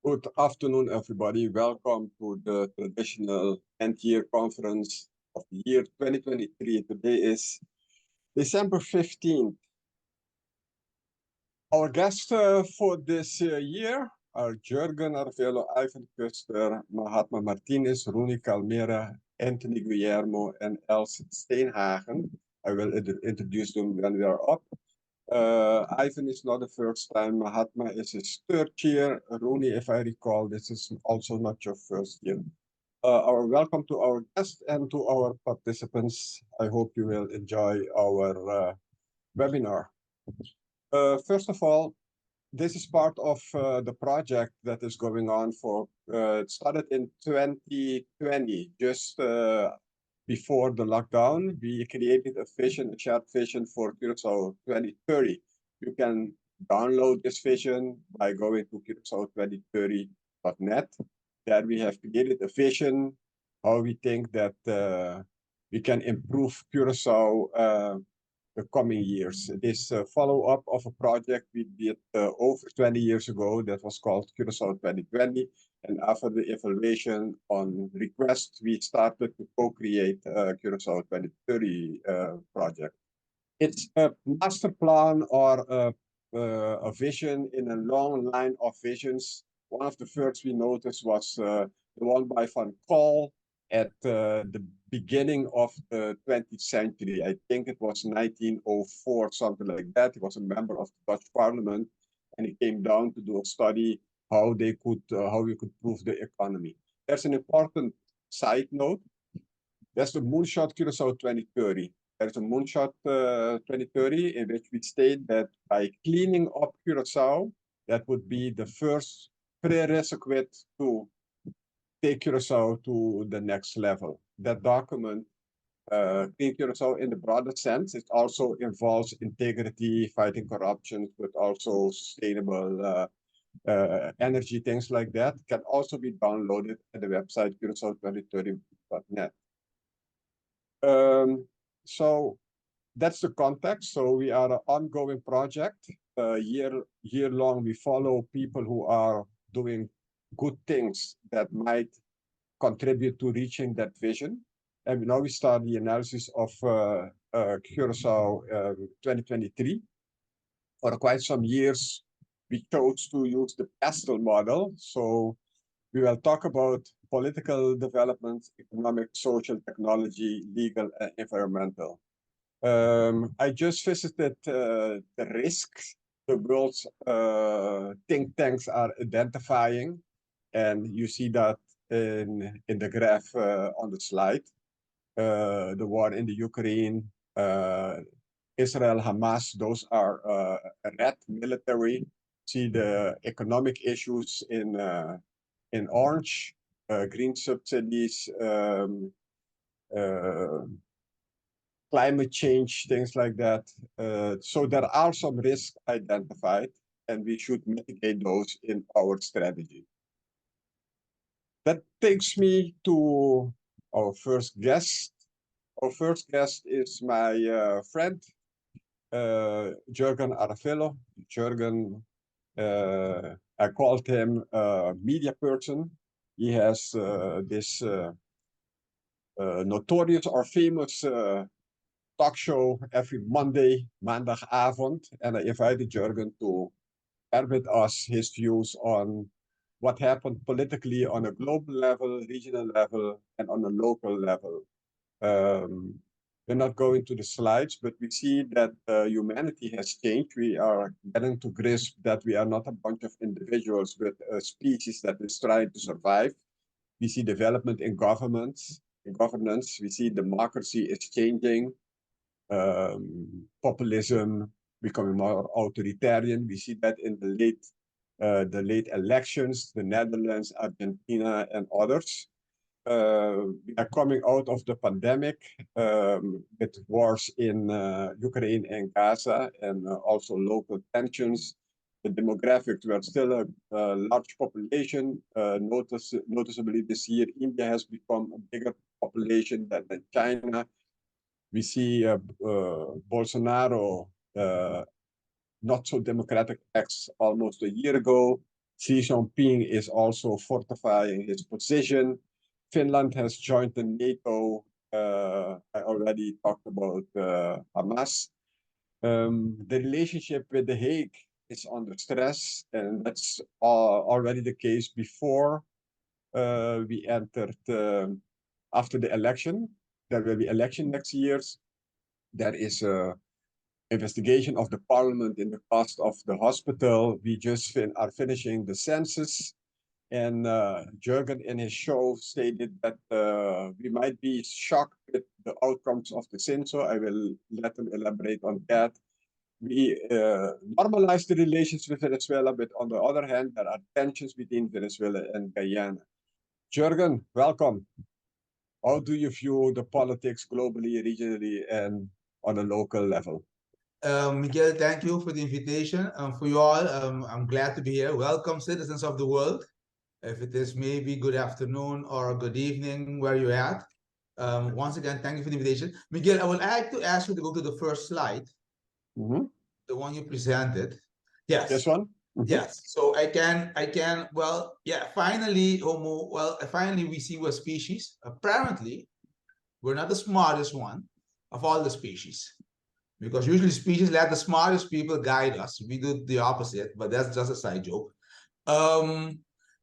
Good afternoon, everybody. Welcome to the traditional end-year conference of the year 2023. Today is December 15th. Our guests for this year are Jurgen Arvelo, Ivan Kuster, Mahatma Martinez, Rooney Calmera, Anthony Guillermo, and Els Steenhagen. I will introduce them when we are up. Ivan is not the first time. Mahatma is his third year. Rooney, if I recall, this is also not your first year. Our welcome to our guests and to our participants. I hope you will enjoy our webinar. First of all, this is part of the project that is going on for, it started in 2020, just before the lockdown. We created a vision, a shared vision for Curacao 2030. You can download this vision by going to curacao2030.net. There we have created a vision, how we think that we can improve Curacao the coming years. It is a follow-up of a project we did over 20 years ago that was called Curacao 2020. And after the evaluation on request, we started to co-create Curacao 2030 project. It's a master plan or a vision in a long line of visions. One of the first we noticed was the one by Van Gaal at the beginning of the 20th century. I think it was 1904, something like that. He was a member of the Dutch Parliament, and he came down to do a study how we could prove the economy. There's an important side note. There's the Moonshot Curacao 2030. There's a Moonshot 2030 in which we state that by cleaning up Curacao, that would be the first prerequisite to take Curacao to the next level. That document, Clean Curacao in the broader sense, it also involves integrity, fighting corruption, but also sustainable energy, things like that, can also be downloaded at the website curacao2030.net. So that's the context. So we are an ongoing project. Year long, we follow people who are doing good things that might contribute to reaching that vision. And now we start the analysis of Curacao 2023. For quite some years, we chose to use the PASTEL model. So we will talk about political development, economic, social, technology, legal, and environmental. I just visited the risks the world's think tanks are identifying. And you see that in the graph on the slide. The war in the Ukraine, Israel, Hamas, those are red military. See the economic issues in orange, green subsidies, climate change, things like that. So there are some risks identified, and we should mitigate those in our strategy. That takes me to our first guest. Our first guest is my friend, Jurgen Arvelo. Jurgen, I called him a media person. He has this notorious or famous talk show every Monday, maandagavond. And I invited Jurgen to share with us his views on what happened politically on a global level, regional level, and on a local level. We're not going to the slides, but we see that humanity has changed. We are getting to grasp that we are not a bunch of individuals, but a species that is trying to survive. We see development in governance. We see democracy is changing. Populism becoming more authoritarian. We see that in the late elections, the Netherlands, Argentina, and others. We are coming out of the pandemic with wars in Ukraine and Gaza, and also local tensions. The demographics, we are still a large population. Noticeably this year, India has become a bigger population than China. We see Bolsonaro, not so democratic acts almost a year ago. Xi Jinping is also fortifying his position. Finland has joined the NATO. I already talked about Hamas. The relationship with The Hague is under stress, and that's already the case before we entered after the election. There will be election next year. There is a investigation of the parliament in the cost of the hospital. We just are finishing the census. And Jürgen in his show stated that we might be shocked with the outcomes of the census. I will let him elaborate on that. We normalize the relations with Venezuela, but on the other hand, there are tensions between Venezuela and Guyana. Jürgen, welcome. How do you view the politics globally, regionally, and on a local level? Miguel, thank you for the invitation. For you all, I'm glad to be here. Welcome, citizens of the world. If it is maybe good afternoon or good evening where you're at. Once again, thank you for the invitation. Miguel, I would like to ask you to go to the first slide, the one you presented. Yes. This one? Yes. So I can, well, yeah, finally, finally we see we're species. Apparently, we're not the smartest one of all the species. Because usually species let the smartest people guide us. We do the opposite, but that's just a side joke.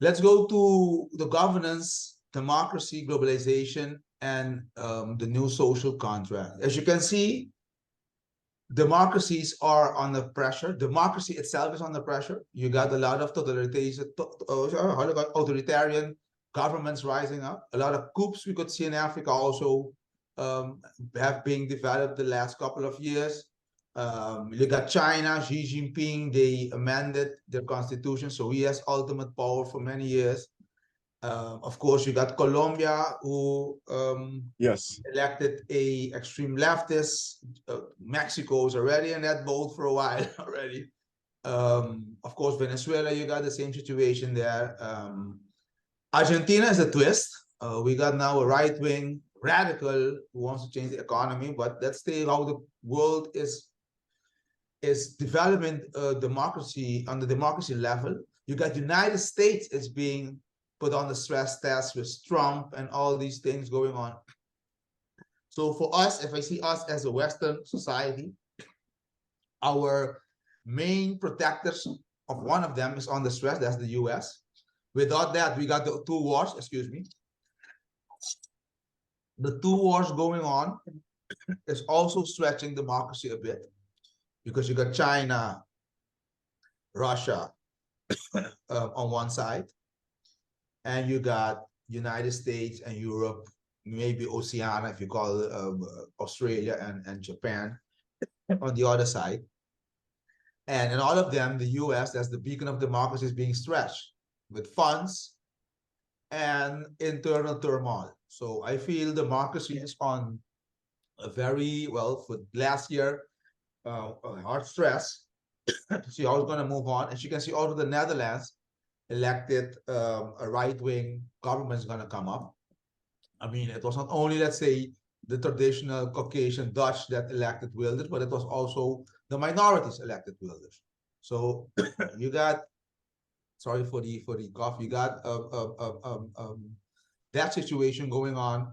Let's go to the governance, democracy, globalization, and the new social contract. As you can see, democracies are under pressure. Democracy itself is under pressure. You got a lot of authoritarian governments rising up. A lot of coups we could see in Africa also have been developed the last couple of years. You got China, Xi Jinping, they amended their constitution, so he has ultimate power for many years. Of course, you got Colombia, who yes, elected a extreme leftist. Mexico is already in that boat for a while already. Of course, Venezuela, you got the same situation there. Argentina is a twist. We got now a right-wing radical who wants to change the economy, but that's still how the world is developing democracy on the democracy level. You got United States is being put on the stress test with Trump and all these things going on. So for us, if I see us as a Western society, our main protectors of one of them is on the stress, that's the US. Without that, we got the two wars, excuse me. The two wars going on is also stretching democracy a bit because you got China, Russia on one side, and you got United States and Europe, maybe Oceania, if you call it, Australia and Japan on the other side. And in all of them, the US, as the beacon of democracy, is being stretched with funds and internal turmoil. So I feel democracy is on a very, well, for last year, hard stress to see how it's going to move on. As you can see, also the Netherlands elected a right-wing government is going to come up. I mean, it was not only, let's say, the traditional Caucasian Dutch that elected Wilders, but it was also the minorities elected Wilders. So you got, sorry for the cough, you got that situation going on.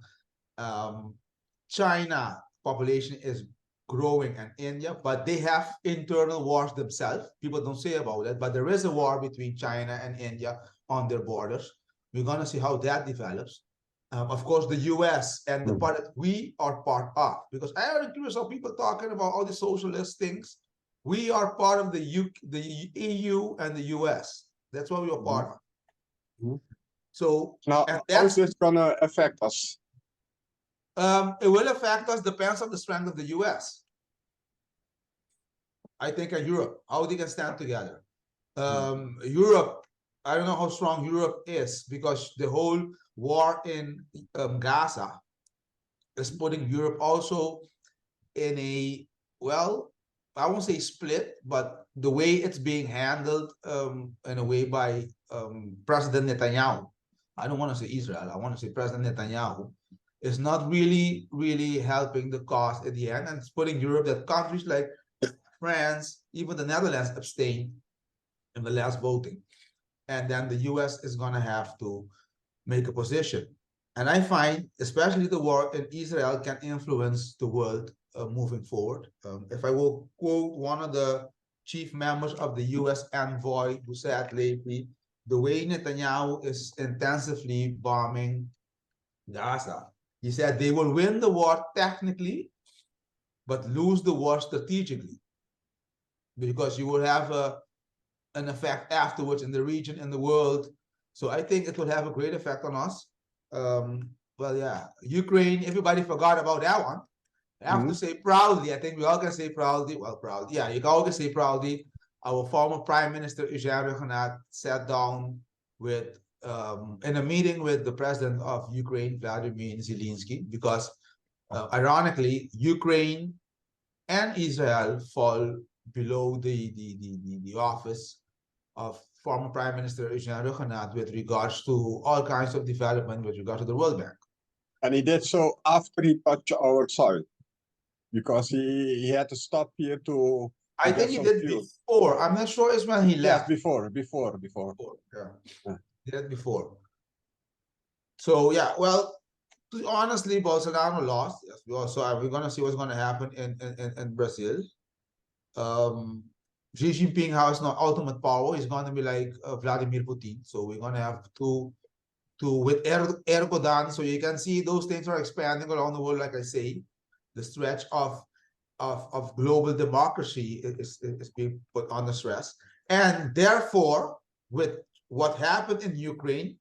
China population is growing and India, but they have internal wars themselves. People don't say about it, but there is a war between China and India on their borders. We're going to see how that develops. Of course, the US and the part that we are part of, because I already curious how people talking about all the socialist things. We are part of the EU and the US. That's what we are part of. So now, how is this going to affect us? It will affect us, depends on the strength of the US. I think in Europe, how they can stand together. Europe, I don't know how strong Europe is because the whole war in Gaza is putting Europe also in a, well, I won't say split, but the way it's being handled in a way by President Netanyahu. I don't want to say Israel, I want to say President Netanyahu is not really, really helping the cause at the end, and it's putting Europe, that countries like France, even the Netherlands abstained in the last voting. and then the US is going to have to make a position. And I find, especially the war in Israel, can influence the world moving forward. If I will quote one of the chief members of the US envoy who said lately, the way Netanyahu is intensively bombing Gaza, he said they will win the war technically, but lose the war strategically, because you will have an effect afterwards in the region, in the world. So I think it will have a great effect on us. Well, yeah, Ukraine, everybody forgot about that one. I have to say proudly, I think we all can say proudly, well, proudly, yeah, you can all say proudly, our former Prime Minister Eugene Reconat sat down with, in a meeting with the president of Ukraine, Vladimir Zelensky, because ironically, Ukraine and Israel fall below the office of former Prime Minister Eugene Reconat with regards to all kinds of development with regard to the World Bank. And he did so after he touched our soil, because he had to stop here to I think he did before. I'm not sure it's when he left. Yes, before. Yeah. He did before. So yeah, well, honestly, Bolsonaro lost. Yes, we also we're gonna see what's gonna happen in Brazil. Xi Jinping has no ultimate power. He's gonna be like Vladimir Putin. So we're gonna have to with Erdogan. So you can see those things are expanding around the world. Like I say, the stretch of global democracy is being put under stress, and therefore, with what happened in Ukraine,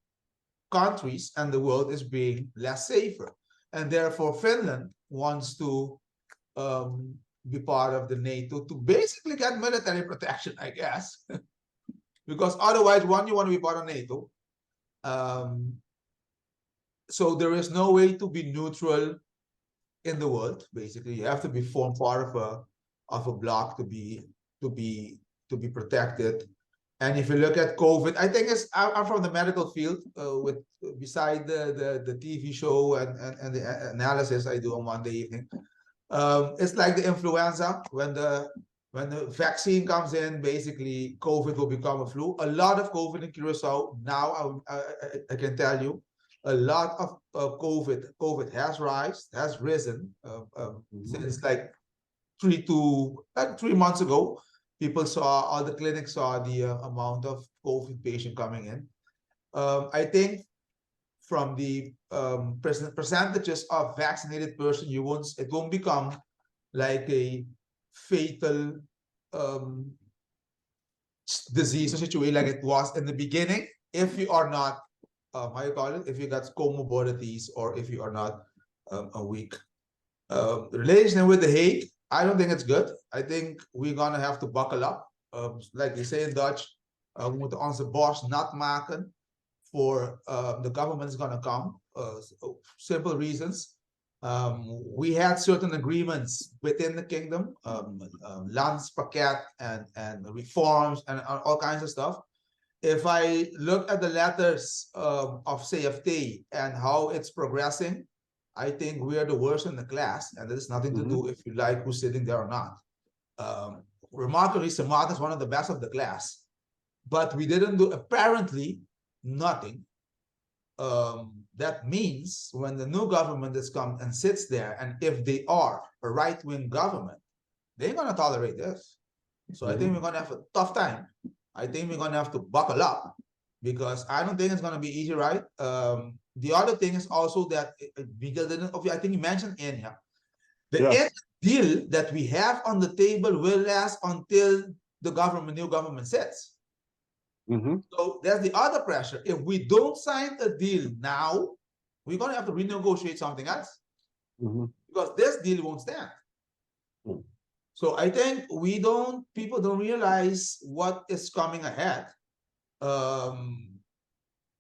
countries and the world is being less safer, and therefore Finland wants to be part of the NATO to basically get military protection, I guess, because otherwise, you want to be part of NATO. So there is no way to be neutral in the world. Basically, you have to be formed part of a bloc to be protected. And if you look at COVID, I think I'm from the medical field. With beside the TV show and the analysis I do on Monday evening, it's like the influenza. When the vaccine comes in, basically COVID will become a flu. A lot of COVID in Curacao now. I can tell you, a lot of COVID has risen since like 3 months ago. People saw, all the clinics saw the amount of COVID patient coming in. I think from the percentages of vaccinated person, it won't become like a fatal disease or situation like it was in the beginning, if you are not how you call it, if you got comorbidities or if you are not weak. Relation with the hate, I don't think it's good. I think we're gonna have to buckle up. Like they say in Dutch, we moeten onze borst nat maken for the government's gonna come. Simple reasons. We had certain agreements within the kingdom, landspakket and reforms and all kinds of stuff. If I look at the letters of CFT and how it's progressing, I think we are the worst in the class, and there's nothing to do if you like who's sitting there or not. Remarkably, Samat is one of the best of the class, but we didn't do apparently nothing. That means when the new government has come and sits there, and if they are a right-wing government, they ain't gonna tolerate this. So I think we're gonna have a tough time. I think we're gonna have to buckle up, because I don't think it's gonna be easy, right? The other thing is also that because I think you mentioned Enya, the deal that we have on the table will last until the new government sits. So there's the other pressure. If we don't sign a deal now, we're gonna have to renegotiate something else, because this deal won't stand. So I think people don't realize what is coming ahead.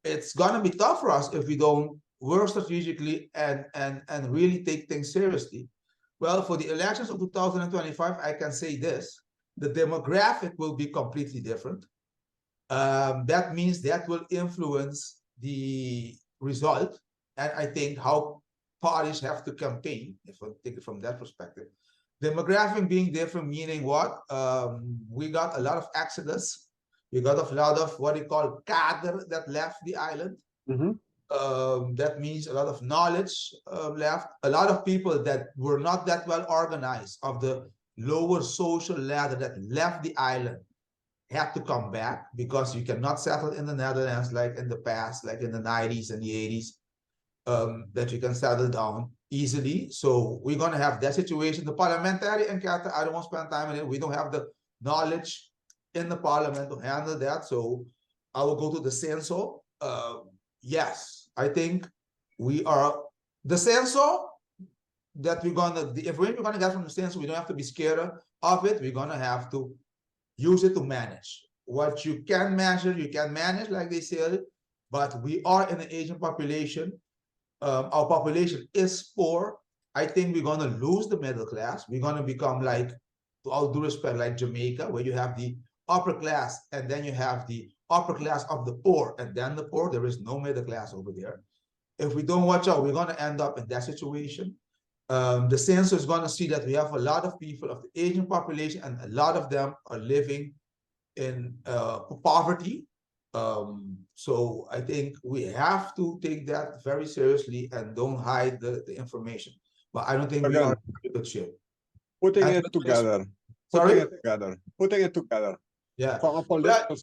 It's gonna be tough for us if we don't work strategically and really take things seriously. Well, for the elections of 2025, I can say this: the demographic will be completely different. That means that will influence the result, and I think how parties have to campaign, if I take it from that perspective. Demographic being different, meaning what? We got a lot of exodus We got a lot of what they call kader that left the island. Mhm. That means a lot of knowledge left. A lot of people that were not that well organized of the lower social ladder that left the island had to come back because you cannot settle in the Netherlands like in the past, like in the 90s and the 80s, that you can settle down easily. So we're going to have that situation. The parliamentary enquête, I don't want to spend time on it. We don't have the knowledge in the parliament to handle that. So I will go to the censo. Yes, I think we are the censo that we're gonna the information we're gonna get from the censo, we don't have to be scared of it. We're gonna have to use it to manage. What you can measure, you can manage, like they said, but we are in an Asian population. Our population is poor. I think we're gonna lose the middle class. We're gonna become like, to all due respect, like Jamaica, where you have the upper class and then you have the upper class of the poor, and then the poor. There is no middle class over there. If we don't watch out, we're gonna end up in that situation. The census is gonna see that we have a lot of people of the Asian population, and a lot of them are living in poverty. So I think we have to take that very seriously and don't hide the information. But I don't think we are in good shape. Putting And it together. sorry? Putting it together. Yeah. From a political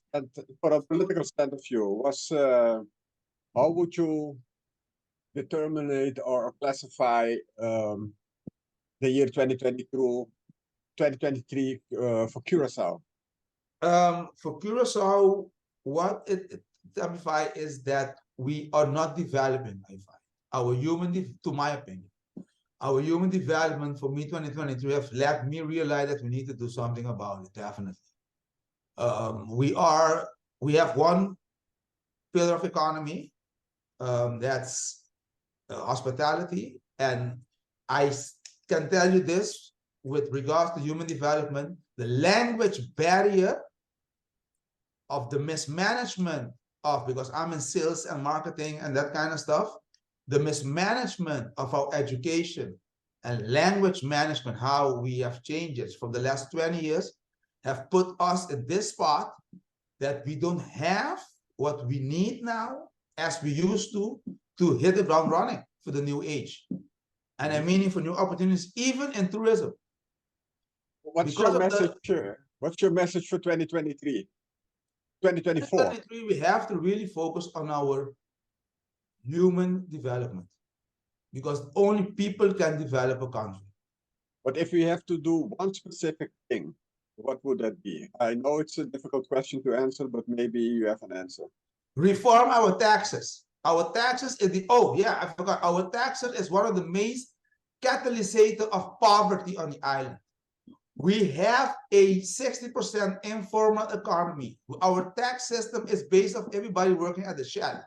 stand of view, was how would you determine it or classify the year 2023 for Curacao? For Curacao, what it exemplifies is that we are not developing, I find. Our to my opinion, our human development for me 2023 have let me realize that we need to do something about it, definitely. We have one pillar of economy, that's hospitality, and I can tell you this with regards to human development, the language barrier of the mismanagement of, because I'm in sales and marketing and that kind of stuff, the mismanagement of our education and language management, how we have changed it from the last 20 years, have put us in this spot that we don't have what we need now as we used to hit the ground running for the new age. And I mean for new opportunities, even in tourism. What's your message? What's your message for 2023? 2024? 2023, we have to really focus on our human development, because only people can develop a country. But if we have to do one specific thing, what would that be? I know it's a difficult question to answer, but maybe you have an answer. Reform our taxes. Our taxes is I forgot. Our taxes is one of the main catalysator of poverty on the island. We have a 60% informal economy. Our tax system is based on everybody working at the shed.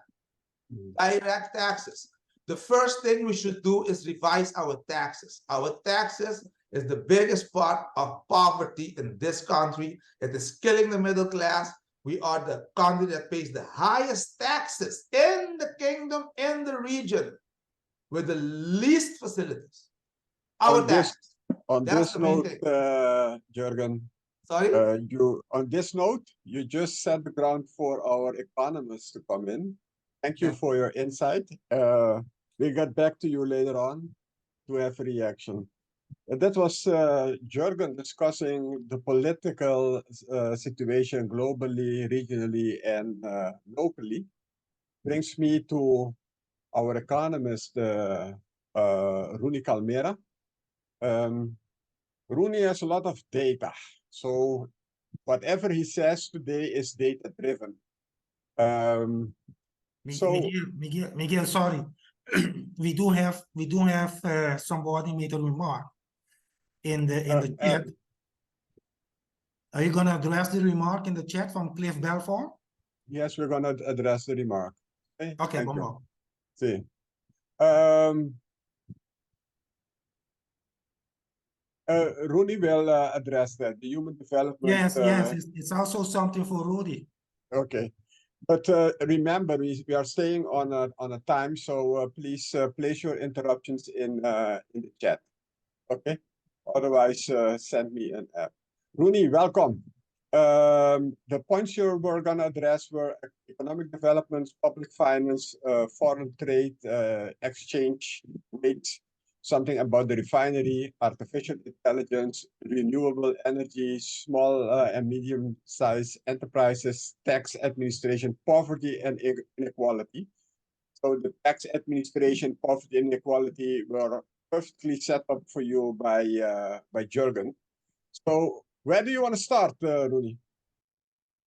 Direct taxes. The first thing we should do is revise our taxes. Our taxes is the biggest part of poverty in this country. It is killing the middle class. We are the country that pays the highest taxes in the kingdom, in the region, with the least facilities. Our taxes. On this note, Jürgen, sorry? On this note, you just set the ground for our economists to come in. Thank you for your insight. We'll get back to you later on to have a reaction. That was Jürgen discussing the political situation globally, regionally, and locally. Brings me to our economist, Rooney Calmera. Rooney has a lot of data. So whatever he says today is data-driven. Miguel, sorry. we do have somebody made a remark in the chat. Are you gonna address the remark in the chat from Cliff Belfort? Yes, we're gonna address the remark. Okay, Bomo. See. Rooney will address that, the human development. Yes, it's also something for Rudy. Okay. But remember, we are staying on a time, so please place your interruptions in the chat. Okay. Otherwise, send me an app. Rooney, welcome. The points you were going to address were economic developments, public finance, foreign trade, exchange rates, something about the refinery, artificial intelligence, renewable energy, small and medium-sized enterprises, tax administration, poverty, and inequality. So the tax administration, poverty, and inequality were perfectly set up for you by Jürgen. So where do you want to start, Rooney?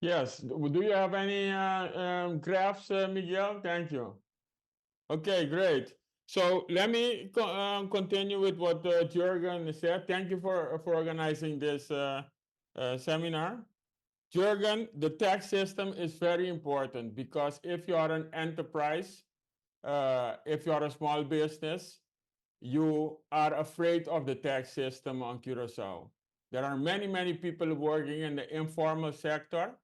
Yes. Do you have any graphs, Miguel? Thank you. Okay, great. So let me continue with what Jürgen said. Thank you for organizing this seminar. Jürgen, the tax system is very important because if you are an enterprise, if you are a small business, you are afraid of the tax system on Curacao. There are many people working in the informal sector.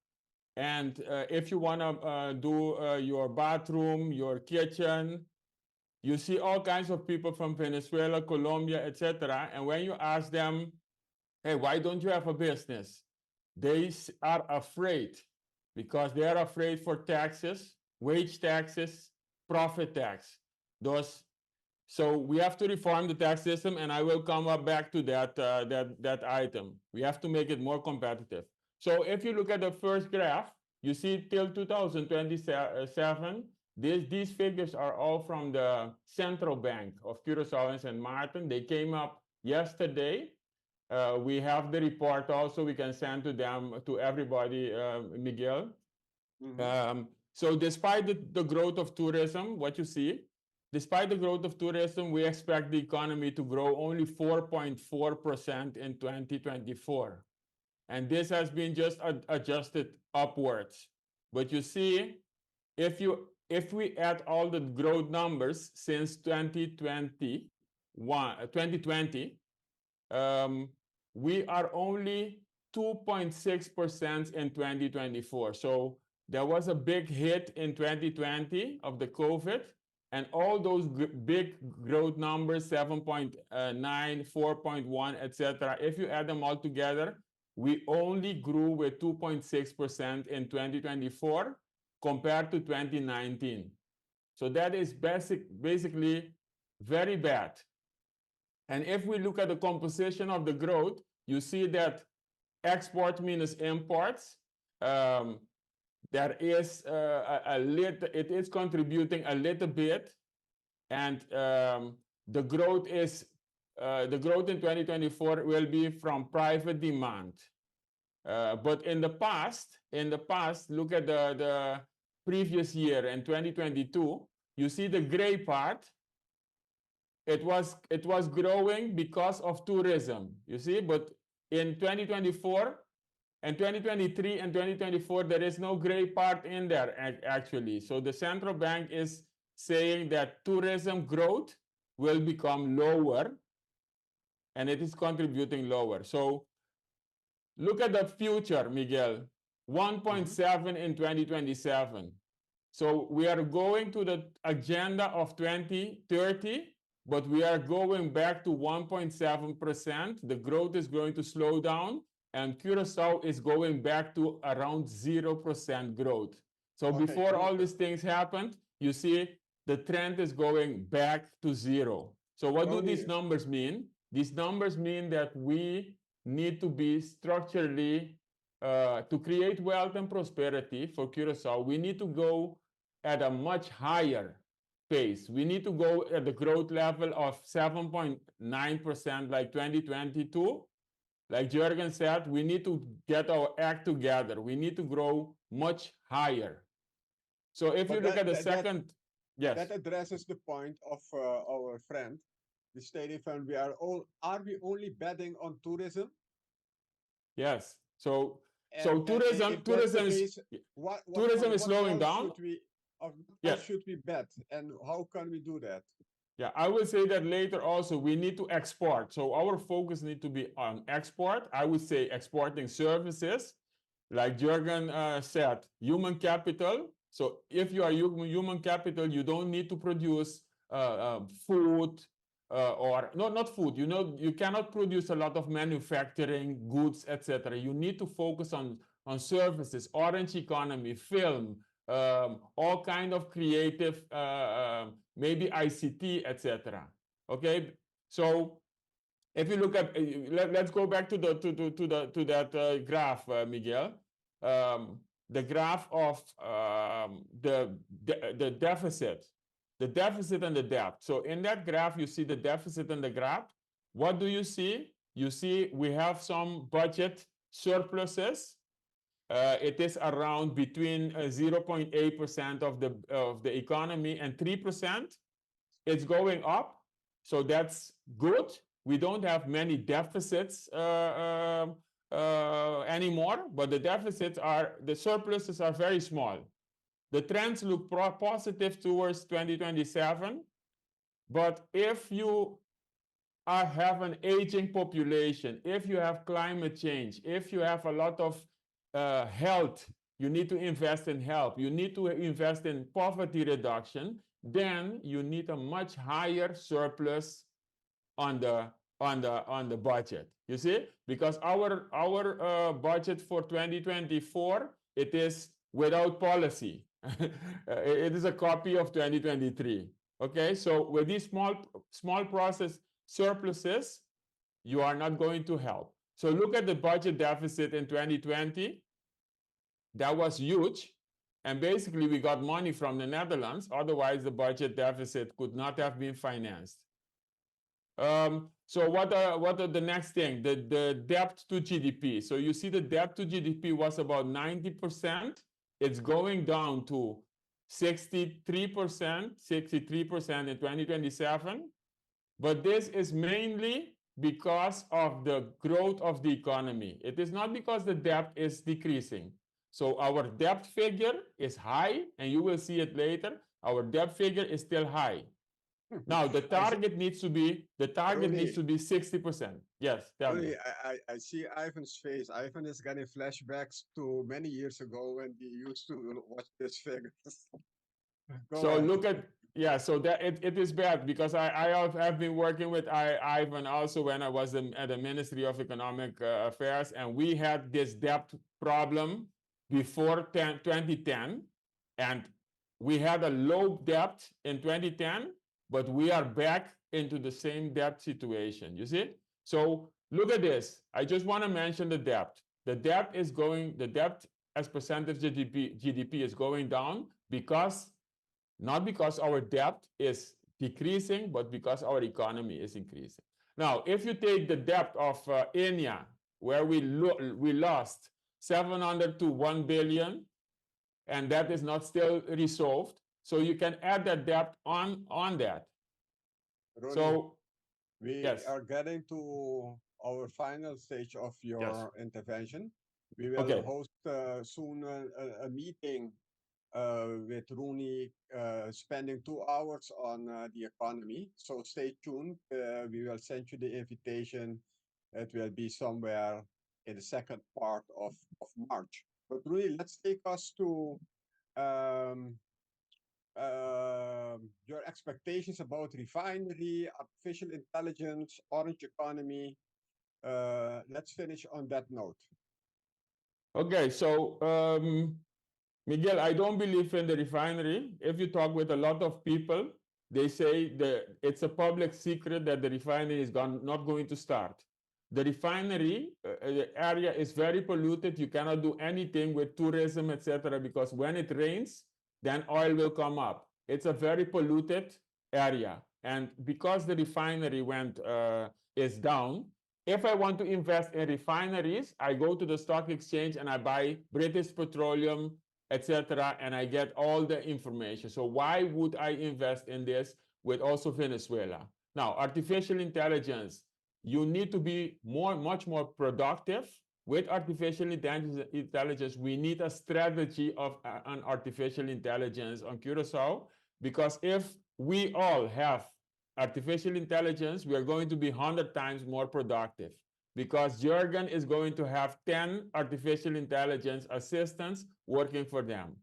And if you want to do your bathroom, your kitchen, you see all kinds of people from Venezuela, Colombia, etc. And when you ask them, hey, why don't you have a business? They are afraid because they are afraid for taxes, wage taxes, profit tax. So we have to reform the tax system, and I will come back to that item. We have to make it more competitive. So if you look at the first graph, you see till 2027, these figures are all from the Central Bank of Curacao and St. Martin. They came up yesterday. We have the report also. We can send to them, to everybody, Miguel. So despite the growth of tourism, what you see, despite the growth of tourism, we expect the economy to grow only 4.4% in 2024. And this has been just adjusted upwards. But you see, if we add all the growth numbers since 2020, we are only 2.6% in 2024. So there was a big hit in 2020 of the COVID, and all those big growth numbers, 7.9, 4.1, etc. If you add them all together, we only grew with 2.6% in 2024 compared to 2019. So that is basically very bad. And if we look at the composition of the growth, you see that export minus imports, there is it is contributing a little bit, and the growth in 2024 will be from private demand. But in the past, look at the previous year in 2022. You see the gray part. It was growing because of tourism. You see, but in 2024. And 2023 and 2024, there is no gray part in there, actually. So the central bank is saying that tourism growth will become lower, and it is contributing lower. So look at the future, Miguel. 1.7 in 2027. So we are going to the agenda of 2030, but we are going back to 1.7%. The growth is going to slow down. And Curacao is going back to around 0% growth. So before all these things happened, you see the trend is going back to zero. So what do these numbers mean? These numbers mean that we need to be structurally, to create wealth and prosperity for Curacao, we need to go at a much higher pace. We need to go at the growth level of 7.9% like 2022. Like Jürgen said, we need to get our act together. We need to grow much higher. So if you look at the second, yes. That addresses the point of our friend, the State Fund. Are we only betting on tourism? Yes. So tourism is slowing down. What should we bet, and how can we do that? Yeah, I will say that later also. We need to export. So our focus needs to be on export. I would say exporting services, like Jürgen said, human capital. So if you are human capital, you don't need to produce food, or no, not food. You know, you cannot produce a lot of manufacturing goods, etc. You need to focus on services, orange economy, film, all kind of creative, maybe ICT, etc. Okay, so if you look at, let's go back to that graph, Miguel. The graph of the deficit and the debt. So in that graph, you see the deficit and the graph. What do you see? You see we have some budget surpluses. It is around between 0.8% of the economy and 3%. It's going up, so that's good. We don't have many deficits anymore, but the surpluses are very small. The trends look positive towards 2027, but if you have an aging population, if you have climate change, if you have a lot of health, you need to invest in health, you need to invest in poverty reduction, then you need a much higher surplus on the budget. You see, because our budget for 2024, it is without policy. It is a copy of 2023. Okay, so with these small process surpluses, you are not going to help. So look at the budget deficit in 2020. That was huge. And basically, we got money from the Netherlands. Otherwise, the budget deficit could not have been financed. So what are the next thing? The debt to GDP. So you see the debt to GDP was about 90%. It's going down to 63% in 2027. But this is mainly because of the growth of the economy. It is not because the debt is decreasing. So our debt figure is high, and you will see it later. Our debt figure is still high. Now the target needs to be 60%. Yes, tell me. I see Ivan's face. Ivan is getting flashbacks to many years ago when he used to watch this figure. So look at, yeah, so that it is bad because I have been working with Ivan also when I was at the Ministry of Economic Affairs, and we had this debt problem before 2010, and we had a low debt in 2010, but we are back into the same debt situation, you see? So look at this. I just want to mention the debt. The debt as percentage of GDP is going down not because our debt is decreasing, but because our economy is increasing. Now, if you take the debt of India, where we lost 700 to 1 billion, and that is not still resolved, so you can add that debt on that. Ronnie, So we are getting to our final stage of your intervention. We will host soon a meeting with Rooney, spending 2 hours on the economy. So stay tuned. We will send you the invitation. It will be somewhere in the second part of March. But really, let's take us to your expectations about refinery, artificial intelligence, orange economy. Let's finish on that note. Okay, so Miguel, I don't believe in the refinery. If you talk with a lot of people, they say that it's a public secret that the refinery is not going to start. The refinery area is very polluted. You cannot do anything with tourism, etc., because when it rains, then oil will come up. It's a very polluted area. And because the refinery is down, if I want to invest in refineries, I go to the stock exchange and I buy British Petroleum, etc., and I get all the information. So why would I invest in this with also Venezuela? Now, artificial intelligence, you need to be much more productive. With artificial intelligence, we need a strategy of an artificial intelligence on Curacao, because if we all have artificial intelligence, we are going to be 100 times more productive, because Jurgen is going to have 10 artificial intelligence assistants working for them.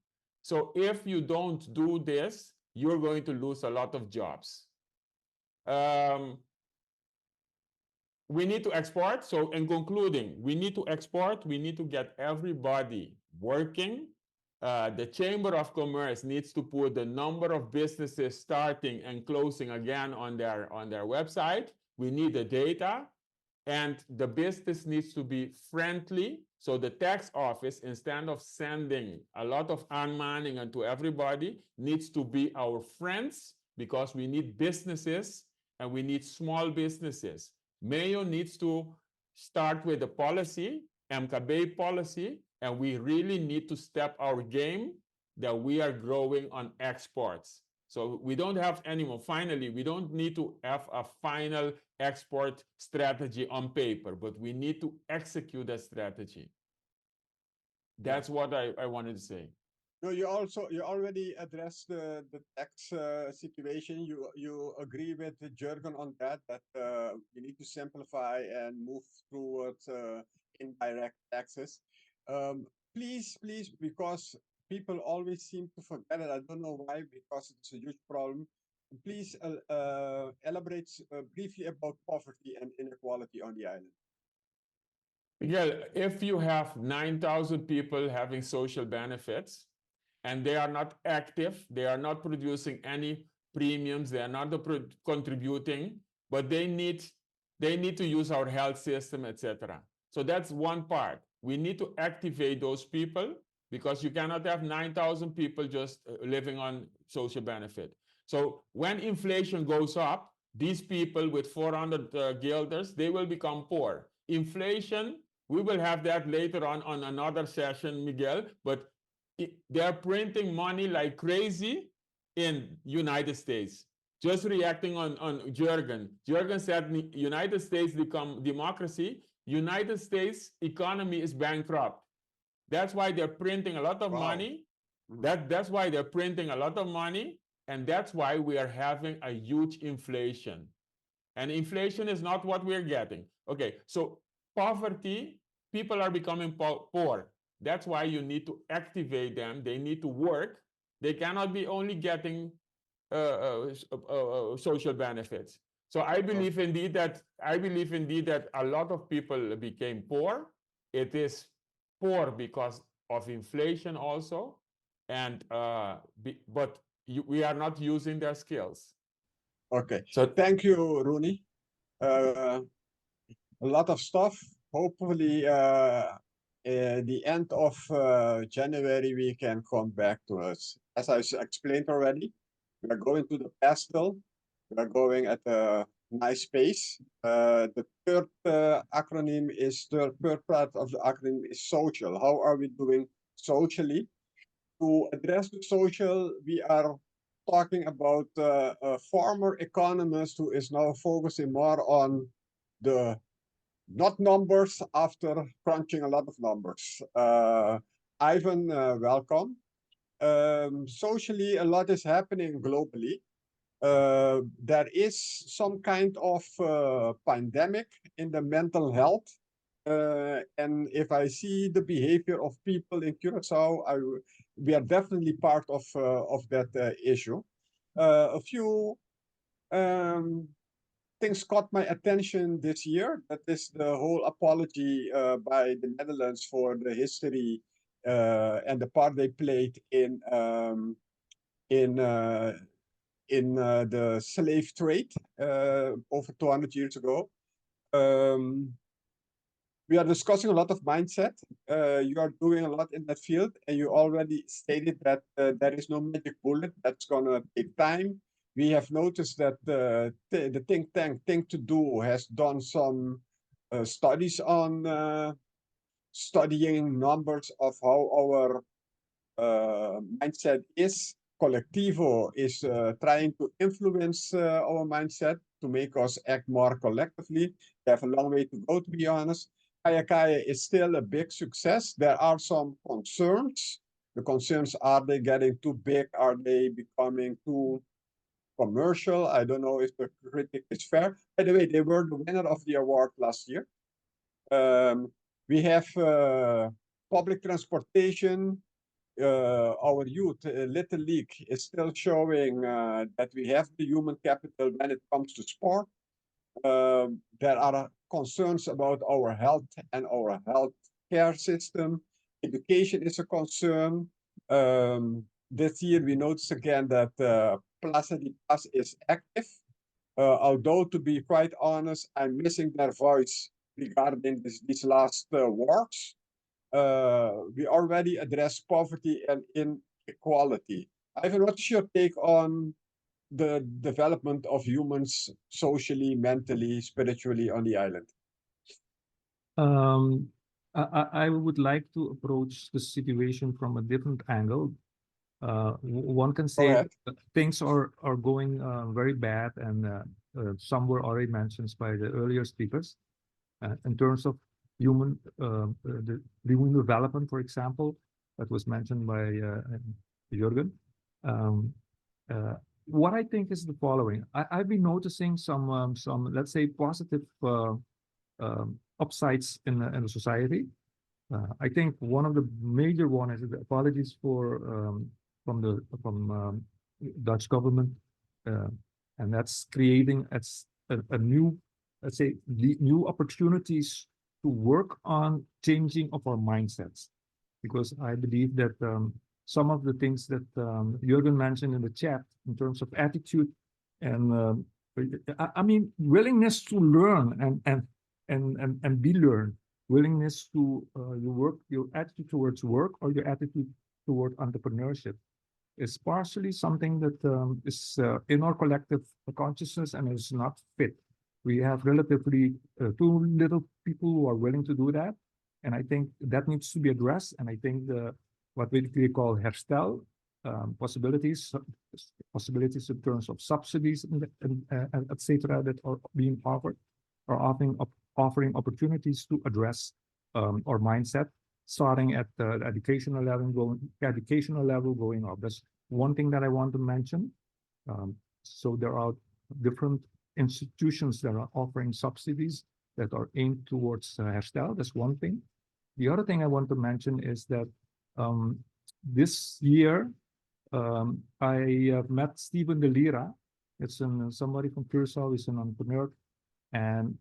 So if you don't do this, you're going to lose a lot of jobs. We need to export. So in concluding, we need to export. We need to get everybody working. The Chamber of Commerce needs to put the number of businesses starting and closing again on their website. We need the data, and the business needs to be friendly. So the tax office, instead of sending a lot of unmanning to everybody, needs to be our friends, because we need businesses and we need small businesses. Mayo needs to start with the policy, MKB policy, and we really need to step our game that we are growing on exports. So we don't have anymore, finally, we don't need to have a final export strategy on paper, but we need to execute that strategy. That's what I wanted to say. No, you already addressed the tax situation. You agree with Jürgen on that we need to simplify and move towards indirect taxes. Please, because people always seem to forget it. I don't know why, because it's a huge problem. Please elaborate briefly about poverty and inequality on the island. Miguel, if you have 9,000 people having social benefits, and they are not active, they are not producing any premiums, they are not contributing, but they need to use our health system, etc. So that's one part. We need to activate those people, because you cannot have 9,000 people just living on social benefit. So when inflation goes up, these people with 400 guilders, they will become poor. Inflation, we will have that later on another session, Miguel, but they're printing money like crazy in United States. Just reacting on Jürgen. Jürgen said United States become democracy. United States economy is bankrupt. That's why they're printing a lot of money. That's why they're printing a lot of money. And that's why we are having a huge inflation. And inflation is not what we're getting. Okay, so poverty, people are becoming poor. That's why you need to activate them. They need to work. They cannot be only getting social benefits. So I believe indeed that a lot of people became poor. It is poor because of inflation also, and but we are not using their skills. Okay. So thank you, Rooney. A lot of stuff. Hopefully, the end of January, we can come back to us. As I explained already, we are going to the pastel. We are going at a nice pace. The third acronym is, the third part of the acronym is social. How are we doing socially? To address the social, we are talking about a former economist who is now focusing more on the not numbers after crunching a lot of numbers. Ivan, welcome. Socially, a lot is happening globally. There is some kind of pandemic in the mental health. And if I see the behavior of people in Curacao, we are definitely part of that issue. A few things caught my attention this year. That is the whole apology by the Netherlands for the history and the part they played in the slave trade over 200 years ago. We are discussing a lot of mindset. You are doing a lot in that field, and you already stated that there is no magic bullet. That's going to take time. We have noticed that the think tank Think to Do has done some studies on studying numbers of how our mindset is. Collectivo is trying to influence our mindset to make us act more collectively. We have a long way to go, to be honest. Kaya Kaya is still a big success. There are some concerns. The concerns, are they getting too big? Are they becoming too commercial? I don't know if the critic is fair. By the way, they were the winner of the award last year. We have public transportation. our youth, Little League is still showing that we have the human capital when it comes to sport. There are concerns about our health and our health care system. Education is a concern. This year we notice again that Plaza de Paz is active. Although to be quite honest, I'm missing their voice regarding these last wars. We already addressed poverty and inequality. Ivan, what's your take on the development of humans socially, mentally, spiritually on the island? I would like to approach the situation from a different angle. One can say ahead. that things are going very bad, and some were already mentioned by the earlier speakers. In terms of the human development, for example, that was mentioned by Jürgen. What I think is the following. I've been noticing some let's say, positive upsides in the society. I think one of the major one is the apologies from Dutch government, and that's creating a new, let's say, new opportunities to work on changing of our mindsets, because I believe that some of the things that Jürgen mentioned in the chat in terms of attitude and I mean willingness to learn and be learned, willingness to your attitude towards work or your attitude toward entrepreneurship is partially something that is in our collective consciousness and is not fit. We have relatively too little people who are willing to do that, and I think that needs to be addressed. And I think what we call herstel possibilities in terms of subsidies and etc. that are being offered are offering opportunities to address our mindset, starting at the educational level going up. That's one thing that I want to mention. So there are different institutions that are offering subsidies that are aimed towards herstel. That's one thing. The other thing I want to mention is that this year I have met Steven De Lira. It's somebody from Curacao. He's an entrepreneur, and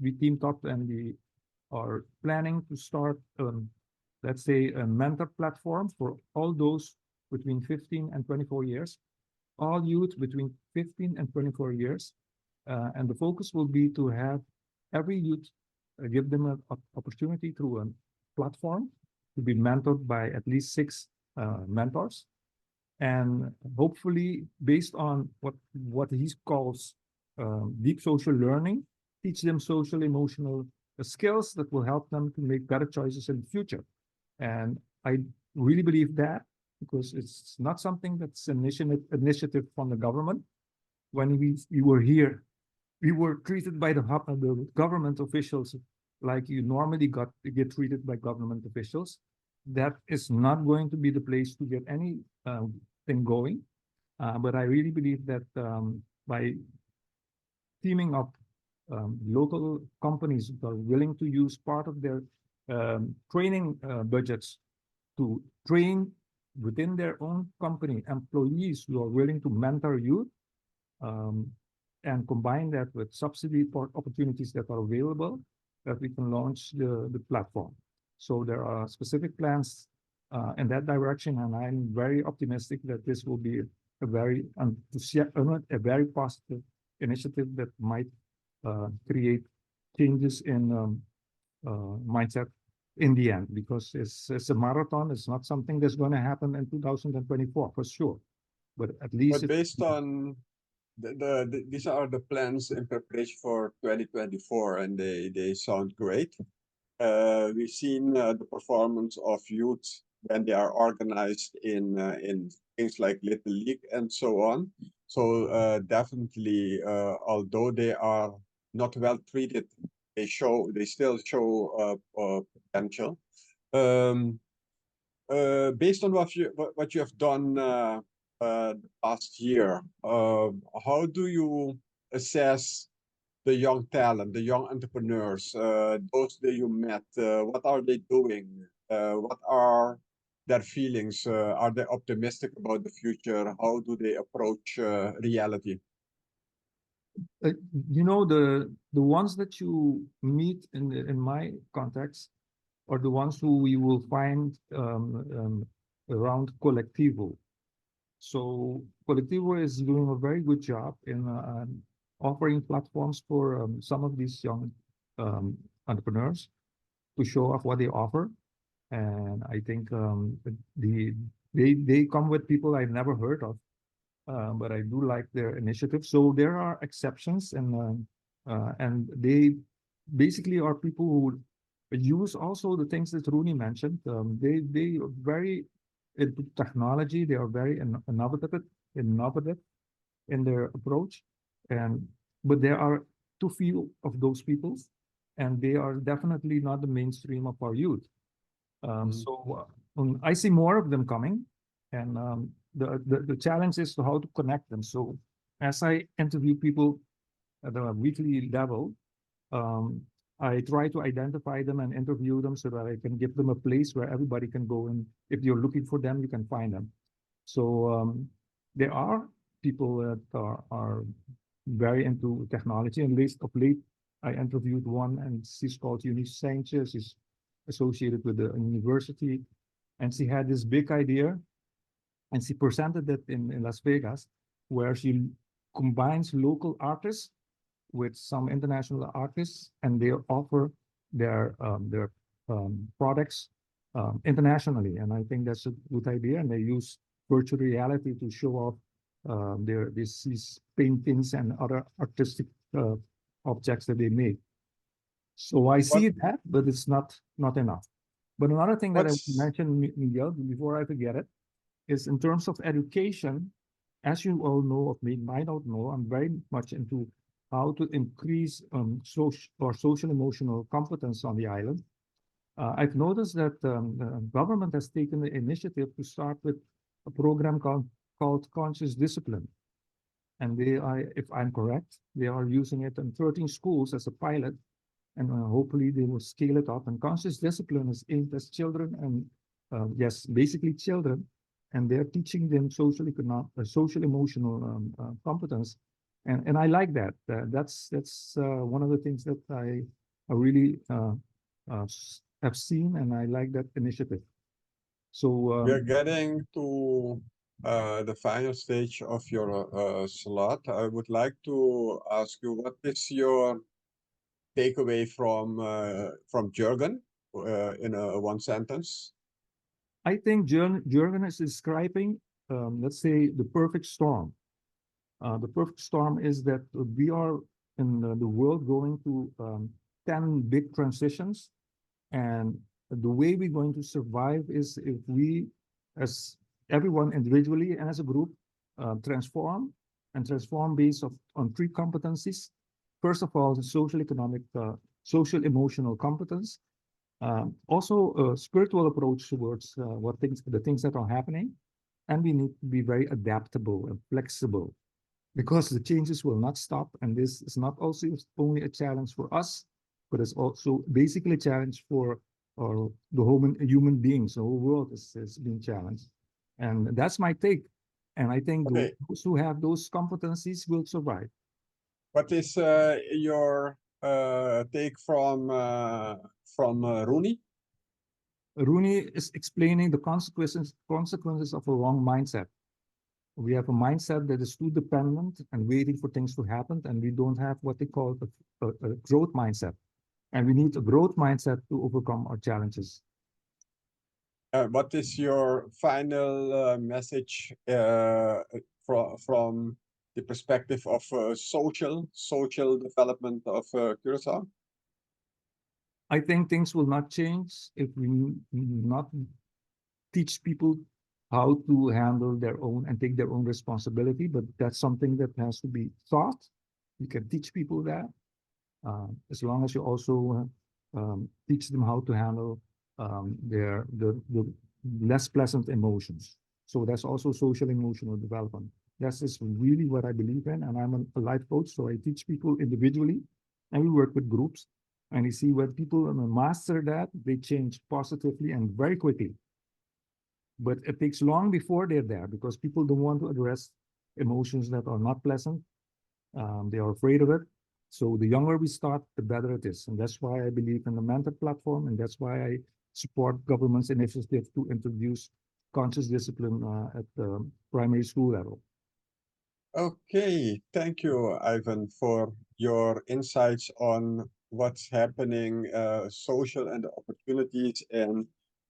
we teamed up and we are planning to start, let's say, a mentor platform for all those between 15 and 24 years, all youth between 15 and 24 years. And the focus will be to have every youth, give them an opportunity through a platform to be mentored by at least 6 mentors. And hopefully, based on what he calls deep social learning, teach them social emotional skills that will help them to make better choices in the future. And I really believe that, because it's not something that's an initiative from the government. When we were here, we were treated by the government officials like you normally get treated by government officials. That is not going to be the place to get any thing going. But I really believe that by teaming up local companies that are willing to use part of their training budgets to train within their own company employees who are willing to mentor youth, and combine that with subsidy opportunities that are available, that we can launch the platform. So there are specific plans in that direction, and I'm very optimistic that this will be a very positive initiative that might create changes in mindset in the end, because it's a marathon. It's not something that's going to happen in 2024 for sure, but at least But based on these are the plans in preparation for 2024, and they sound great. We've seen the performance of youth when they are organized in things like Little League and so on. So definitely, although they are not well treated, they still show potential. Based on what you have done the past year, how do you assess the young talent, the young entrepreneurs, those that you met? What are they doing? What are their feelings? Are they optimistic about the future? How do they approach reality? You know, the ones that you meet in my contacts are the ones who we will find around Colectivo. So Colectivo is doing a very good job in offering platforms for some of these young entrepreneurs to show off what they offer. And I think they come with people I've never heard of, but I do like their initiative. So there are exceptions, and they basically are people who use also the things that Rooney mentioned. They are very into technology. They are very innovative in their approach, and but there are too few of those people, and they are definitely not the mainstream of our youth. So I see more of them coming, and the challenge is to how to connect them. So as I interview people at a weekly level, I try to identify them and interview them so that I can give them a place where everybody can go, and if you're looking for them, you can find them. So there are people that are very into technology, and of late, I interviewed one, and she's called Eunice Sanchez. She's associated with the university, and she had this big idea, and she presented it in Las Vegas, where she combines local artists with some international artists, and they offer their products internationally. And I think that's a good idea. And they use virtual reality to show off these paintings and other artistic objects that they make. So I see that, but it's not enough. But another thing that I mentioned, Miguel, before I forget it, is in terms of education. As you all know of me, might not know, I'm very much into how to increase social emotional competence on the island. I've noticed that the government has taken the initiative to start with a program called Conscious Discipline. And they are, if I'm correct, they are using it in 13 schools as a pilot, and hopefully they will scale it up. And Conscious Discipline is aimed at children, and yes, basically children, and they're teaching them social emotional competence. And I like that. That's one of the things that I really have seen, and I like that initiative. So we're getting to the final stage of your slot. I would like to ask you, what is your takeaway from Jurgen in one sentence? I think Jurgen is describing, let's say, the perfect storm. The perfect storm is that we are in the world going through 10 big transitions, and the way we're going to survive is if we, as everyone individually and as a group, transform based on 3 competencies. First of all, the social emotional competence. Also a spiritual approach towards the things that are happening, and we need to be very adaptable and flexible, because the changes will not stop, and this is not also only a challenge for us, but it's also basically a challenge for the human beings. The whole world is being challenged, and that's my take. And I think those who have those competencies will survive. What is your take from Rooney? Rooney is explaining the consequences of a wrong mindset. We have a mindset that is too dependent and waiting for things to happen, and we don't have what they call a growth mindset. And we need a growth mindset to overcome our challenges. What is your final message from the perspective of social development of Curacao? I think things will not change if we not teach people how to handle their own and take their own responsibility, but that's something that has to be taught. You can teach people that, as long as you also teach them how to handle the less pleasant emotions. So that's also social emotional development. That's is really what I believe in, and I'm a life coach, so I teach people individually, and we work with groups. And you see when people master that, they change positively and very quickly. but it takes long before they're there because people don't want to address emotions that are not pleasant. They are afraid of it. So the younger we start, the better it is. And that's why I believe in the mentor platform. And that's why I support government's initiative to introduce conscious discipline at the primary school level. Okay, thank you, Ivan, for your insights on what's happening, social and the opportunities and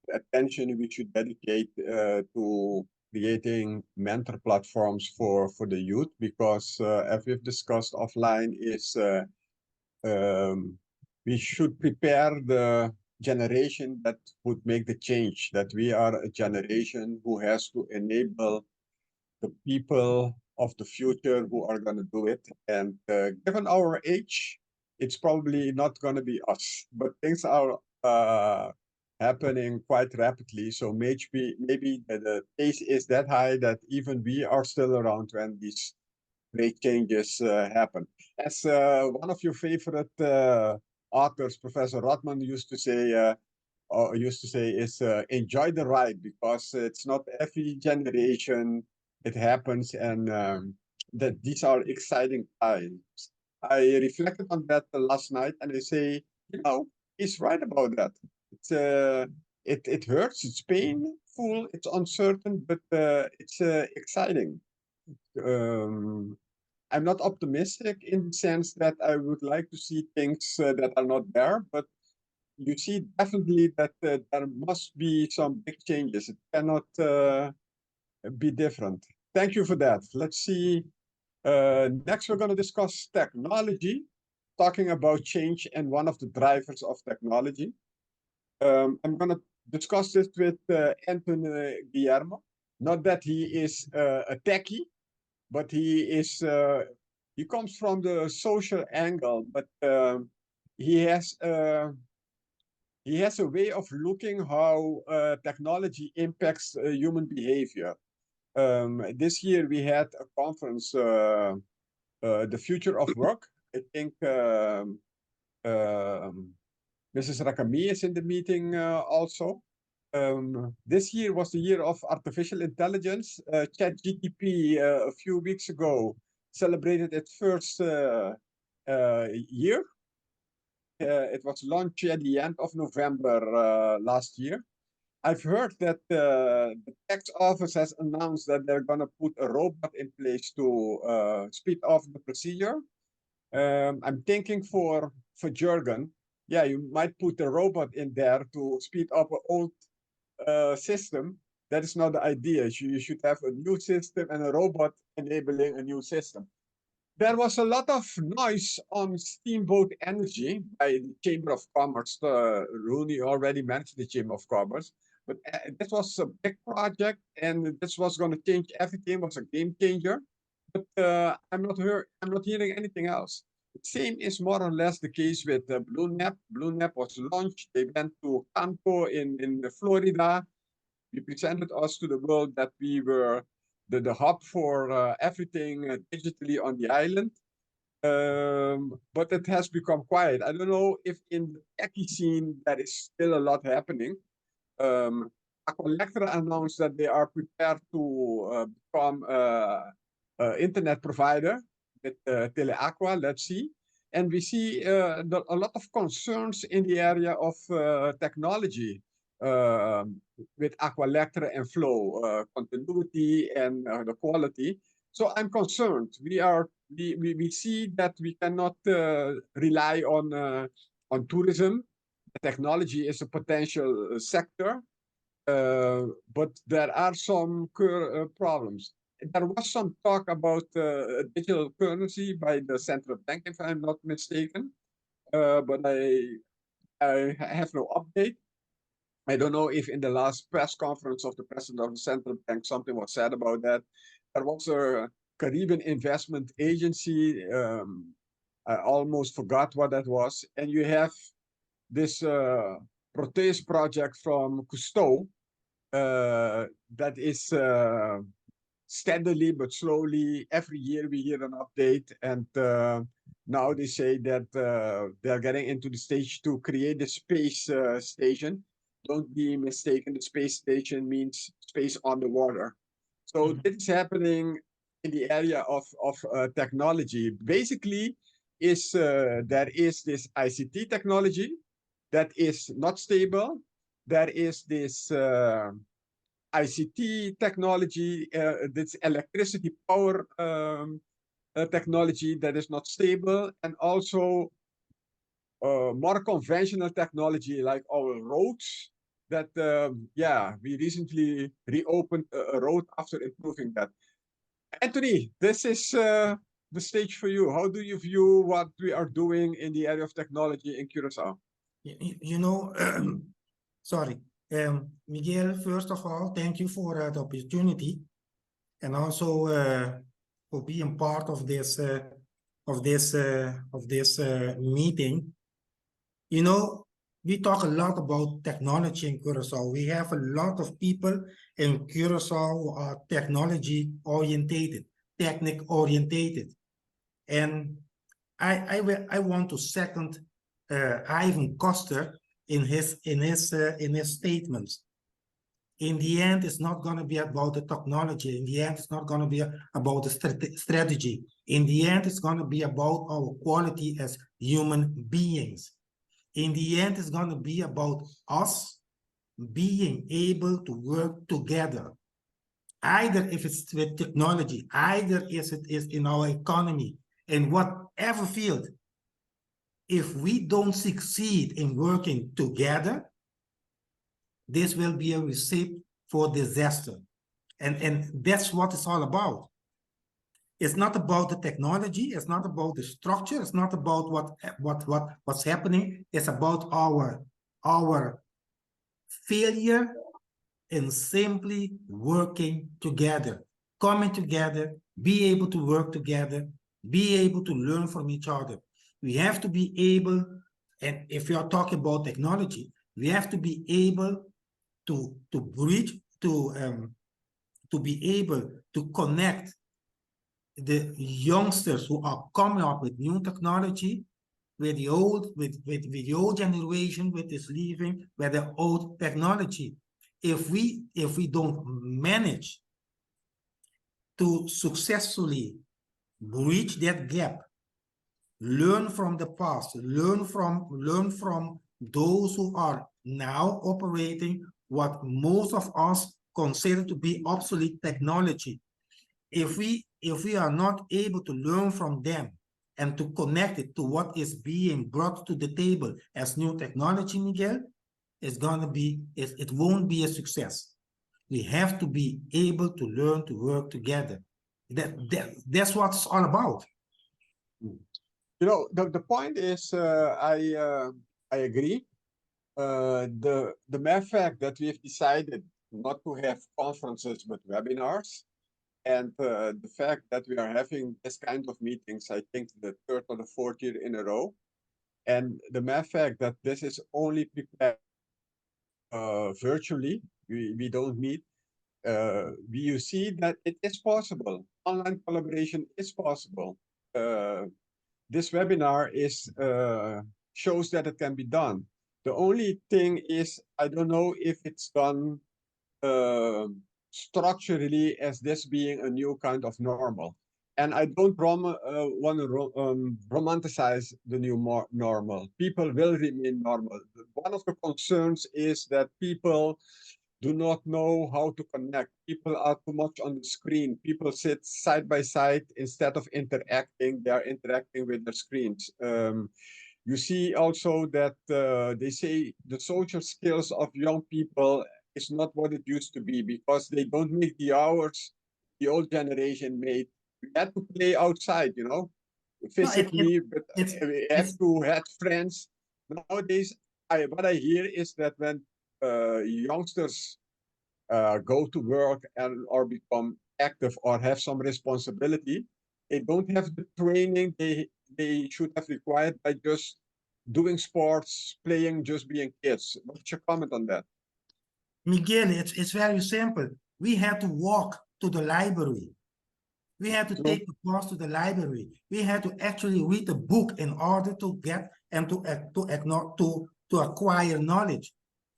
the attention we should dedicate to creating mentor platforms for the youth, because as we've discussed offline, is we should prepare the generation that would make the change, that we are a generation who has to enable the people of the future who are going to do it. And given our age, it's probably not going to be us, but things are happening quite rapidly. So maybe the pace is that high that even we are still around when these great changes happen. As one of your favorite authors, Professor Rotman, used to say is enjoy the ride, because it's not every generation it happens, and that these are exciting times. I reflected on that last night, and I say, he's right about that. It hurts, it's painful, it's uncertain, but it's exciting. I'm not optimistic in the sense that I would like to see things that are not there, but you see definitely that there must be some big changes. It cannot be different. Thank you for that. Let's see. Next, we're going to discuss technology, talking about change and one of the drivers of technology. I'm going to discuss this with Anthony Guillermo. Not that he is a techie, but he comes from the social angle, but he has a way of looking how technology impacts human behavior. This year we had a conference, The Future of Work. I think Mrs. Rakami is in the meeting also. This year was the year of artificial intelligence. ChatGPT a few weeks ago celebrated its first year. It was launched at the end of November last year. I've heard that the tax office has announced that they're going to put a robot in place to speed off the procedure. I'm thinking for Jurgen, yeah, you might put a robot in there to speed up an old system. That is not the idea. You should have a new system and a robot enabling a new system. There was a lot of noise on steamboat energy by the Chamber of Commerce. Rooney already mentioned the Chamber of Commerce, but this was a big project, and this was going to change everything. It was a game changer. But I'm not hearing anything else. The same is more or less the case with BlueNap. BlueNap was launched. They went to Campo in Florida. We presented us to the world that we were the hub for everything digitally on the island. But it has become quiet. I don't know if in the techie scene there is still a lot happening. Aqualectra announced that they are prepared to become an internet provider with Teleaqua. Let's see. And we see a lot of concerns in the area of technology with Aqualectra and Flow, continuity and the quality. So I'm concerned. We see that we cannot rely on tourism. Technology is a potential sector, but there are some problems. There was some talk about digital currency by the central bank, if I'm not mistaken, but I have no update. I don't know if in the last press conference of the president of the central bank something was said about that. There was a Caribbean investment agency. I almost forgot what that was. And you have this Proteus project from Cousteau that is steadily but slowly, every year we hear an update. And now they say that they're getting into the stage to create a space station. don't be mistaken, the space station means space on the water. So this is happening in the area of technology. Basically, there is this ICT technology that is not stable. There is this ICT technology, this electricity power technology that is not stable, and also more conventional technology like our roads that, yeah, we recently reopened a road after improving that. Anthony, this is the stage for you. How do you view what we are doing in the area of technology in Curacao? You know, sorry, Miguel, first of all, thank you for the opportunity and also for being part of this meeting. You know, we talk a lot about technology in Curacao. We have a lot of people in Curacao who are technology orientated, technic orientated, and I want to second Ivan Koster in his statements. In the end, it's not going to be about the technology. In the end, it's not going to be about the strategy. In the end, it's going to be about our quality as human beings. In the end, it's going to be about us being able to work together. Either if it's with technology, either if it is in our economy, in whatever field. If we don't succeed in working together, this will be a recipe for disaster. And that's what it's all about. It's not about the technology, it's not about the structure, it's not about what's happening, it's about our failure in simply working together, coming together, be able to work together, be able to learn from each other. We have to be able, and if you are talking about technology, we have to be able to bridge, to be able to connect the youngsters who are coming up with new technology with the old, with the old generation, with this leaving, with the old technology. If we don't manage to successfully bridge that gap, learn from the past, learn from those who are now operating what most of us consider to be obsolete technology. If we are not able to learn from them and to connect it to what is being brought to the table as new technology, Miguel, it's gonna be, it won't be a success. We have to be able to learn to work together. That's what it's all about. You know, the point is, I agree. The mere fact that we've decided not to have conferences but webinars, and the fact that we are having this kind of meetings, I think the third or the fourth year in a row, and the mere fact that this is only prepared virtually, we don't meet, you see that it is possible. Online collaboration is possible. This webinar is shows that it can be done. The only thing is, I don't know if it's done structurally as this being a new kind of normal. And I don't want to romanticize the new normal. People will remain normal. One of the concerns is that people do not know how to connect. People are too much on the screen. People sit side by side instead of interacting. They are interacting with their screens. You see also that they say the social skills of young people is not what it used to be because they don't make the hours the old generation made. We had to play outside, you know, physically, but we had to have friends. Nowadays, what I hear is that when youngsters go to work and or become active or have some responsibility, they don't have the training they should have required by just doing sports, playing, just being kids. What's your comment on that? Miguel, it's very simple. We had to walk to the library. We had to take the bus to the library. We had to actually read a book in order to get and to acquire knowledge.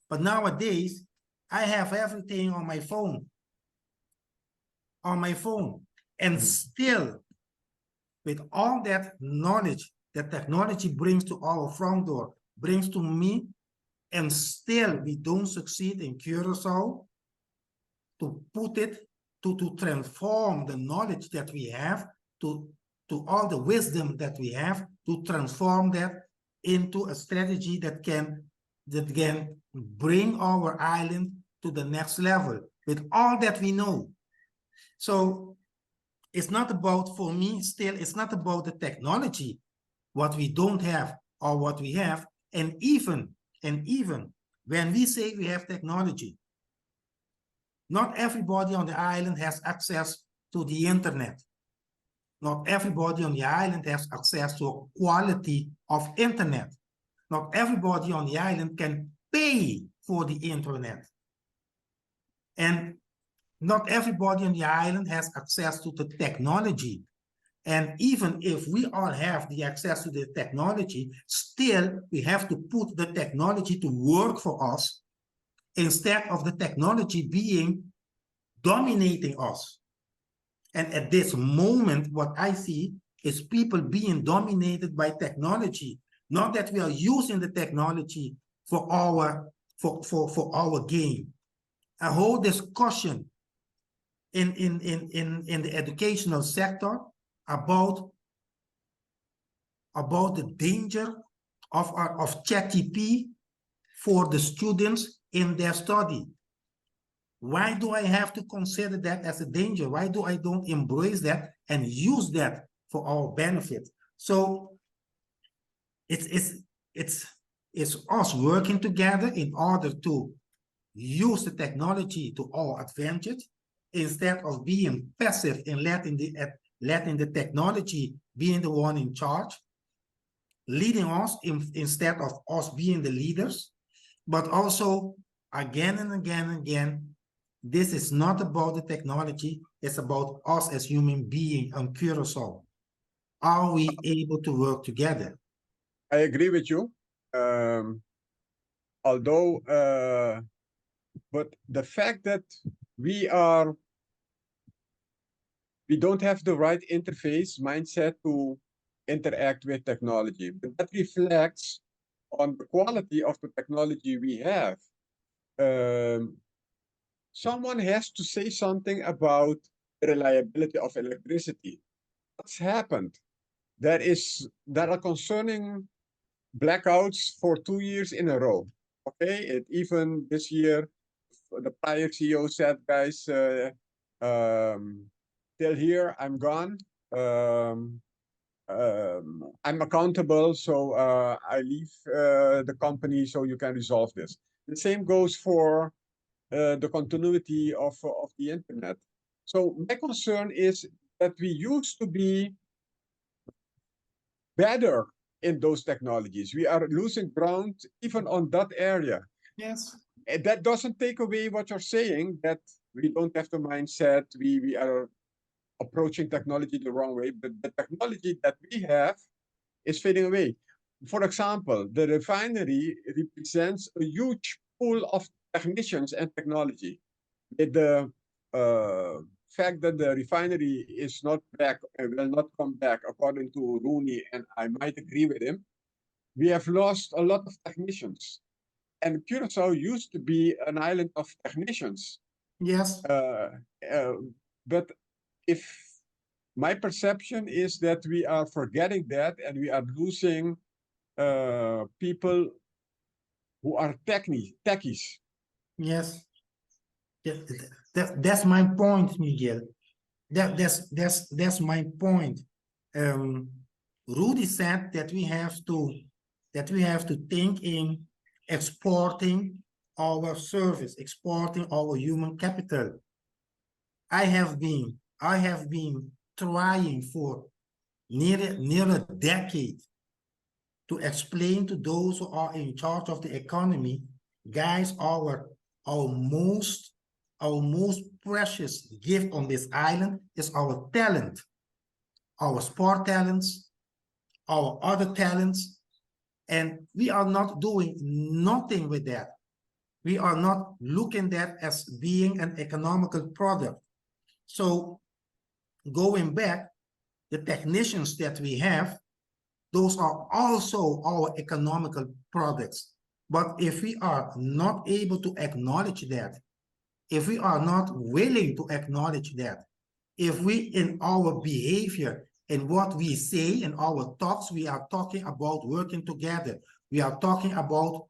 But nowadays, I have everything on my phone. And still, with all that knowledge that technology brings to our front door, brings to me, and still we don't succeed in Curacao to put it, to transform the knowledge that we have, to all the wisdom that we have, to transform that into a strategy that can bring our island to the next level with all that we know. So it's not about, for me, still, it's not about the technology, what we don't have or what we have. And even when we say we have technology, not everybody on the island has access to the internet. Not everybody on the island has access to a quality of internet. Not everybody on the island can pay for the internet. And not everybody on the island has access to the technology. And even if we all have the access to the technology, still we have to put the technology to work for us instead of the technology being dominating us. And at this moment, what I see is people being dominated by technology. Not that we are using the technology for our gain. A whole discussion in the educational sector about the danger of ChatGPT for the students in their study. Why do I have to consider that as a danger? Why do I don't embrace that and use that for our benefit? So it's us working together in order to use the technology to our advantage instead of being passive and letting the technology being the one in charge, leading us instead of us being the leaders. But also, again and again and again, this is not about the technology, it's about us as human beings on Curacao. Are we able to work together? I agree with you. Although, but the fact that we don't have the right interface mindset to interact with technology, but that reflects on the quality of the technology we have. Someone has to say something about the reliability of electricity. What's happened? There are concerning blackouts for 2 years in a row. Okay, even this year, the prior CEO said, guys, till here, I'm gone. I'm accountable, so I leave the company so you can resolve this. The same goes for the continuity of the internet. So my concern is that we used to be better in those technologies. We are losing ground even on that area. Yes. And that doesn't take away what you're saying, that we don't have the mindset, we are approaching technology the wrong way, but the technology that we have is fading away. For example, the refinery represents a huge pool of technicians and technology. With the fact that the refinery is not back and will not come back, according to Rooney, and I might agree with him, we have lost a lot of technicians. And Curacao used to be an island of technicians. Yes. But if my perception is that we are forgetting that and we are losing people who are techies. Yes. That's my point, Miguel. That's my point. Rudy said that we have to think in exporting our service, exporting our human capital. I have been trying for near a decade to explain to those who are in charge of the economy, guys, our most precious gift on this island is our talent, our sport talents, our other talents, and we are not doing nothing with that. we are not looking at as being an economical product. So going back, the technicians that we have, those are also our economical products. But if we are not able to acknowledge that, if we are not willing to acknowledge that, if we in our behavior, in what we say, in our talks, we are talking about working together, we are talking about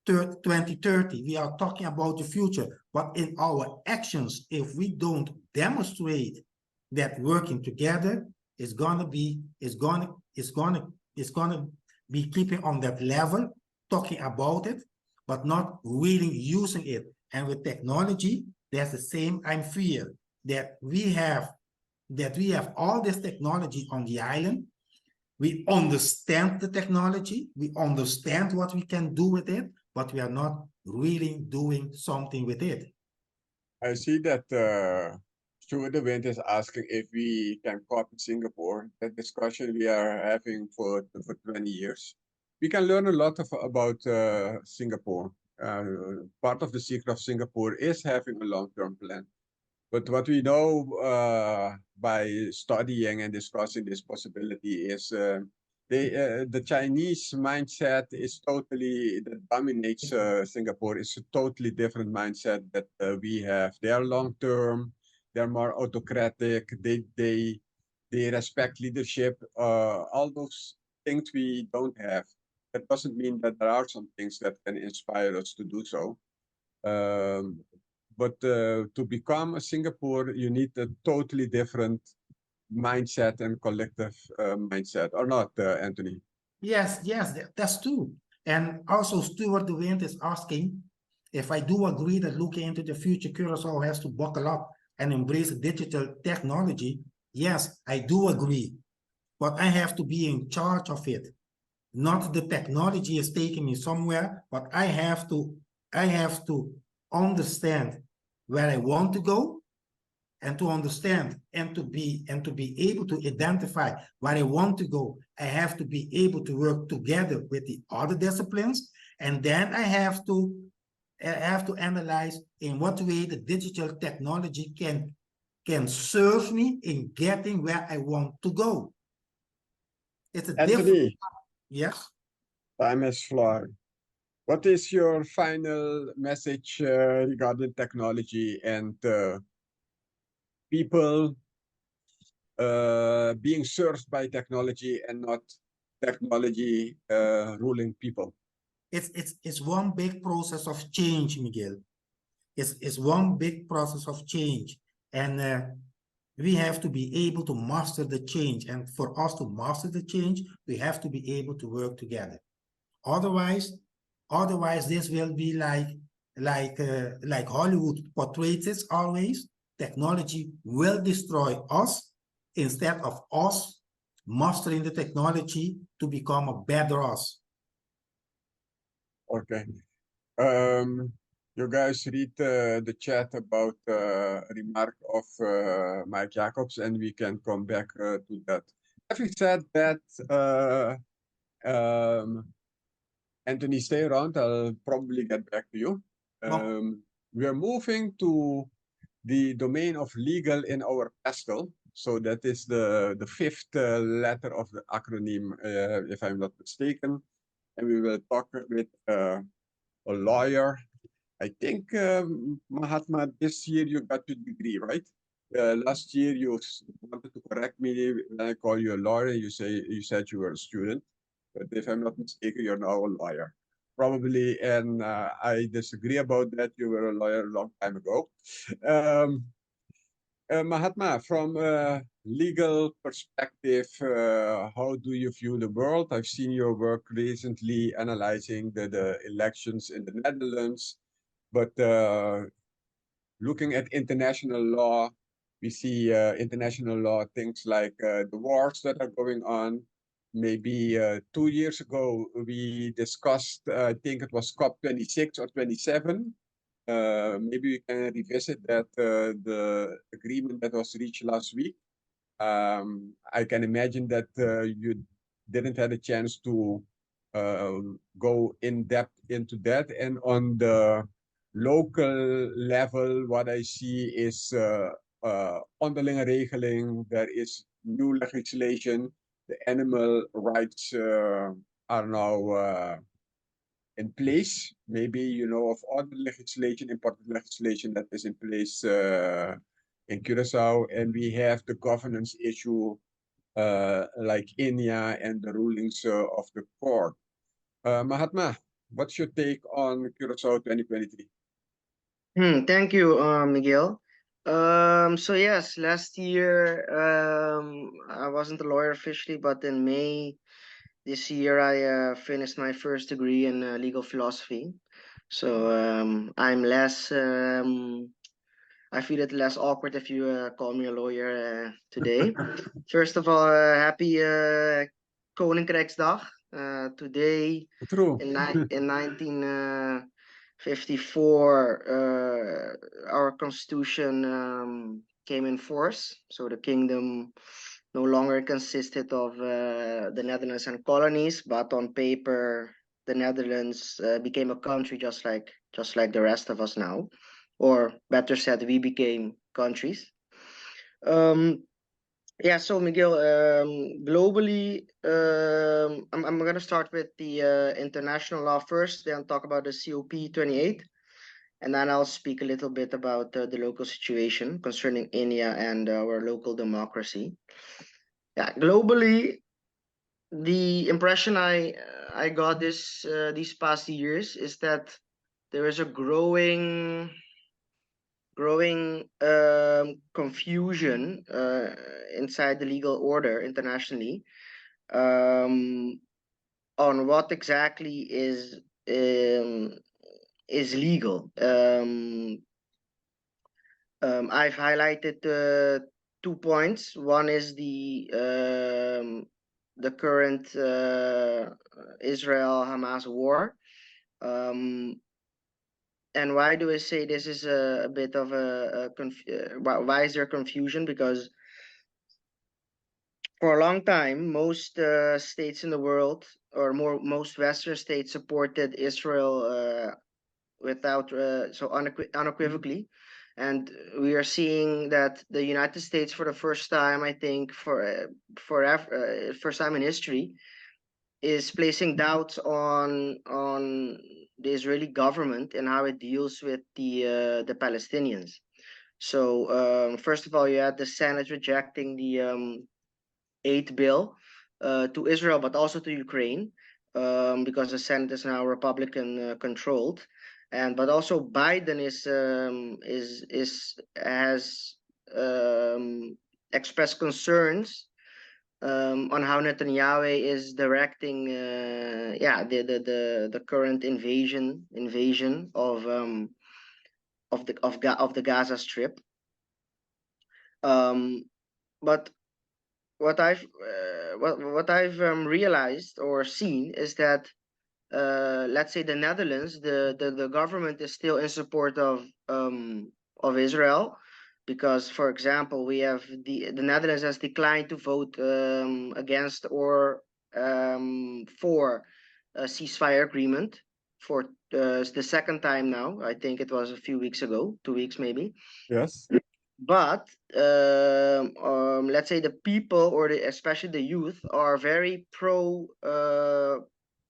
2030, we are talking about the future, but in our actions, if we don't demonstrate that working together is gonna be keeping on that level, talking about it, but not really using it. And with technology, there's the same fear that we have all this technology on the island. We understand the technology, we understand what we can do with it, but we are not really doing something with it. I see that Stuart de Wind is asking if we can copy Singapore. That discussion we are having for 20 years. We can learn a lot about Singapore. Part of the secret of Singapore is having a long-term plan. But what we know by studying and discussing this possibility is the Chinese mindset is totally, that dominates Singapore, is a totally different mindset that we have. They are long-term, they're more autocratic, they respect leadership, all those things we don't have. That doesn't mean that there are some things that can inspire us to do so. But to become a Singapore, you need a totally different mindset and collective mindset, or not, Anthony? Yes, that's true. And also Stuart de Wind is asking if I do agree that looking into the future, Curacao has to buckle up and embrace digital technology. Yes, I do agree, but I have to be in charge of it. Not the technology is taking me somewhere, but I have to understand where I want to go, and to understand and to be able to identify where I want to go. I have to be able to work together with the other disciplines, and then I have to analyze in what way the digital technology can serve me in getting where I want to go. It's a different. Anthony, Yes. time has flown. What is your final message regarding technology and people being served by technology and not technology ruling people? It's one big process of change, Miguel. It's one big process of change, and we have to be able to master the change. And for us to master the change, we have to be able to work together. Otherwise, this will be like Hollywood portrays it always. Technology will destroy us instead of us mastering the technology to become a better us. Okay. You guys read the chat about remark of Mike Jacobs, and we can come back to that. Having said that, Anthony, stay around. I'll probably get back to you. We are moving to the domain of legal in our pastel. So that is the fifth letter of the acronym, if I'm not mistaken. And we will talk with a lawyer. I think, Mahatma, this year you got your degree, right? Last year you wanted to correct me when I call you a lawyer. You said you were a student, but if I'm not mistaken, you're now a lawyer. Probably, and I disagree about that. You were a lawyer a long time ago. Mahatma, from a legal perspective, how do you view the world? I've seen your work recently analyzing the elections in the Netherlands, but looking at international law, we see international law, things like the wars that are going on. Maybe 2 years ago, we discussed, I think it was COP26 or 27. Maybe we can revisit that, the agreement that was reached last week. I can imagine that you didn't have a chance to go in depth into that. And on the local level, what I see is onderlinge regeling. There is new legislation. The animal rights are now in place. Maybe you know of other legislation, important legislation that is in place in Curacao, and we have the governance issue like India and the rulings of the court. Mahatma, what's your take on Curacao 2023? Thank you, Miguel. So yes, last year I wasn't a lawyer officially, but in May this year I finished my first degree in legal philosophy. So I'm less. I feel it less awkward if you call me a lawyer today. First of all, happy Koninkrijksdag. Today True. in 1954, our constitution came in force. So the kingdom no longer consisted of the Netherlands and colonies, but on paper, the Netherlands became a country just like the rest of us now, or better said, we became countries. Yeah, so Miguel, globally, I'm going to start with the international law first, then talk about the COP28, and then I'll speak a little bit about the local situation concerning India and our local democracy. Yeah, globally, the impression I got these past years is that there is a growing confusion inside the legal order internationally on what exactly is legal. I've highlighted 2 points. One is the current Israel-Hamas war. And why do I say this is a bit of why is there confusion? Because for a long time, most states in the world, or most Western states, supported Israel without unequivocally, and we are seeing that the United States, for the first time, I think, first time in history, is placing doubts on the Israeli government and how it deals with the Palestinians. So first of all, you had the Senate rejecting the aid bill to Israel, but also to Ukraine, because the Senate is now Republican controlled, and but also Biden has expressed concerns on how Netanyahu is directing, the current invasion of the Gaza Strip. But what I've realized or seen is that let's say the Netherlands, the government is still in support of Israel, because, for example, we have the Netherlands has declined to vote against or for a ceasefire agreement for the second time now. I think it was a few weeks ago, 2 weeks maybe. Yes. But let's say the people, or especially the youth, are very pro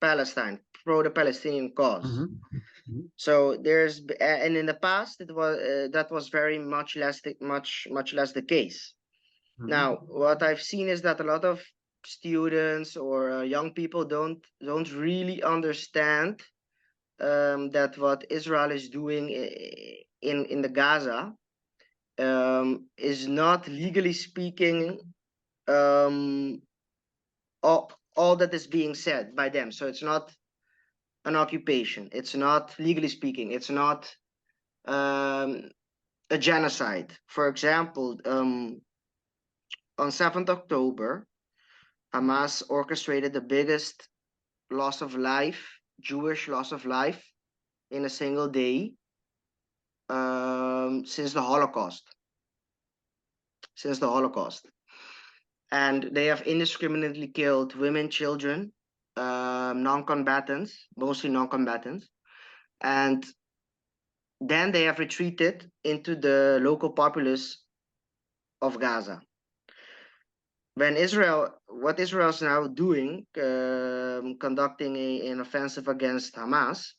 Palestine, pro the Palestinian cause. Mm-hmm. So and in the past it was that was very much less the case. Mm-hmm. Now, what I've seen is that a lot of students or young people don't really understand that what Israel is doing in the Gaza is not, legally speaking, all that is being said by them. So it's not an occupation. It's not, legally speaking, it's not a genocide. For example, on 7th October, Hamas orchestrated the biggest loss of life, Jewish loss of life, in a single day since the Holocaust. And they have indiscriminately killed women, children, non-combatants, mostly non-combatants, and then they have retreated into the local populace of Gaza. What Israel is now doing, conducting an offensive against Hamas.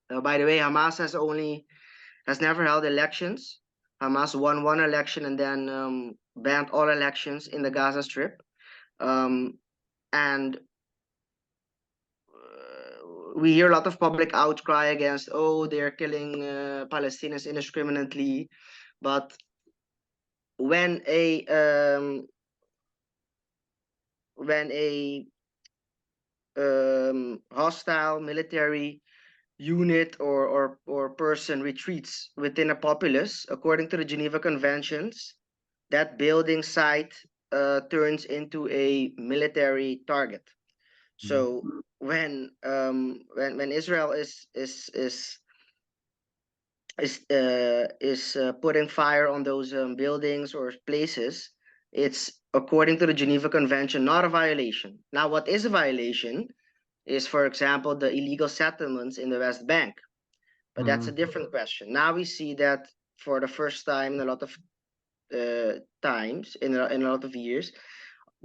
By the way, Hamas has never held elections. Hamas won one election and then banned all elections in the Gaza Strip. And we hear a lot of public outcry against, oh, they're killing Palestinians indiscriminately. But when a hostile military unit or person retreats within a populace, according to the Geneva Conventions, that building site turns into a military target. So when Israel is putting fire on those buildings or places, it's according to the Geneva Convention not a violation. Now, what is a violation is, for example, the illegal settlements in the West Bank. But that's a different question. Now we see that for the first time in a lot of times, in a lot of years,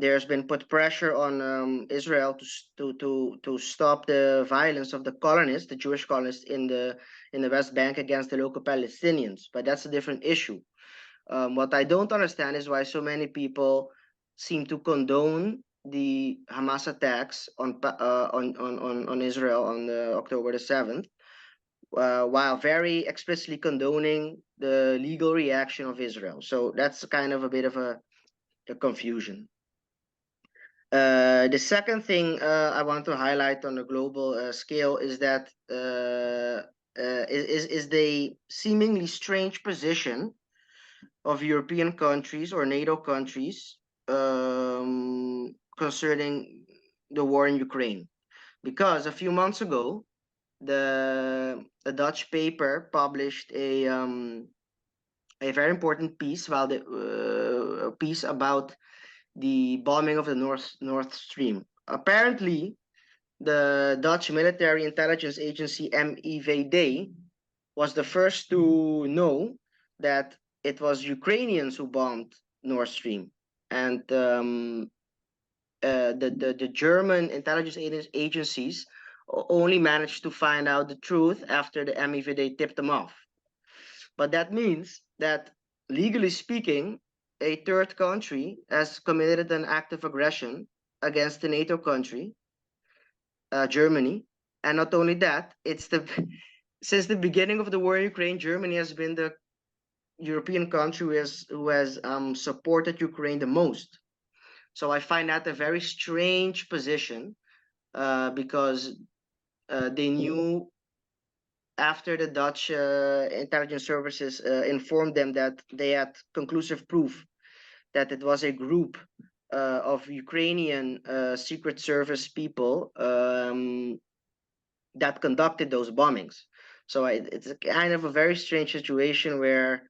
there's been put pressure on Israel to stop the violence of the colonists, the Jewish colonists in the West Bank against the local Palestinians. But that's a different issue. What I don't understand is why so many people seem to condone the Hamas attacks on Israel on October the 7th, while very explicitly condoning the legal reaction of Israel. So that's kind of a bit of a confusion. The second thing I want to highlight on a global scale is that is the seemingly strange position of European countries or NATO countries concerning the war in Ukraine. Because a few months ago, a Dutch paper published a very important piece about the bombing of the North Stream. Apparently, the Dutch military intelligence agency MIVD was the first to know that it was Ukrainians who bombed Nord Stream, and the German intelligence agencies only managed to find out the truth after the MIVD tipped them off. But that means that, legally speaking, a third country has committed an act of aggression against a NATO country, Germany. And not only that, since the beginning of the war in Ukraine, Germany has been the European country who has supported Ukraine the most. So I find that a very strange position, because they knew after the Dutch intelligence services informed them that they had conclusive proof that it was a group of Ukrainian secret service people that conducted those bombings. So it's a kind of a very strange situation where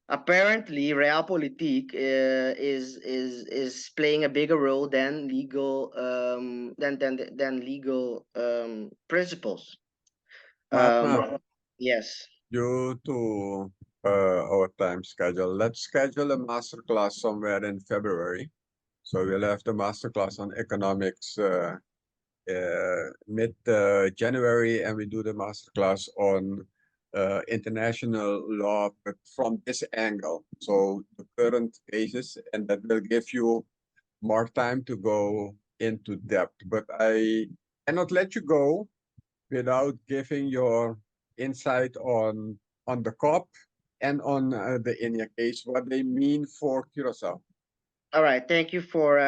apparently realpolitik is playing a bigger role than legal legal principles. Yes. Due to our time schedule, let's schedule a masterclass somewhere in February. So we'll have the masterclass on economics mid-January, and we do the masterclass on international law, but from this angle. So the current cases, and that will give you more time to go into depth. But I cannot let you go without giving your insight on the COP and on the India case, what they mean for Curacao. All right. Thank you for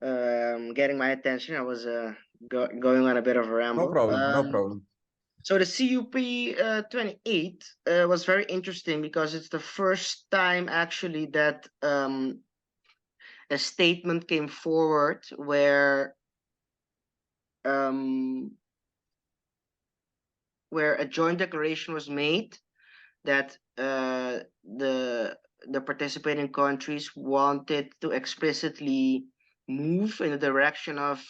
getting my attention. I was going on a bit of a ramble. No problem. No problem. So the CUP 28 was very interesting because it's the first time actually that a statement came forward where a joint declaration was made that the participating countries wanted to explicitly move in the direction of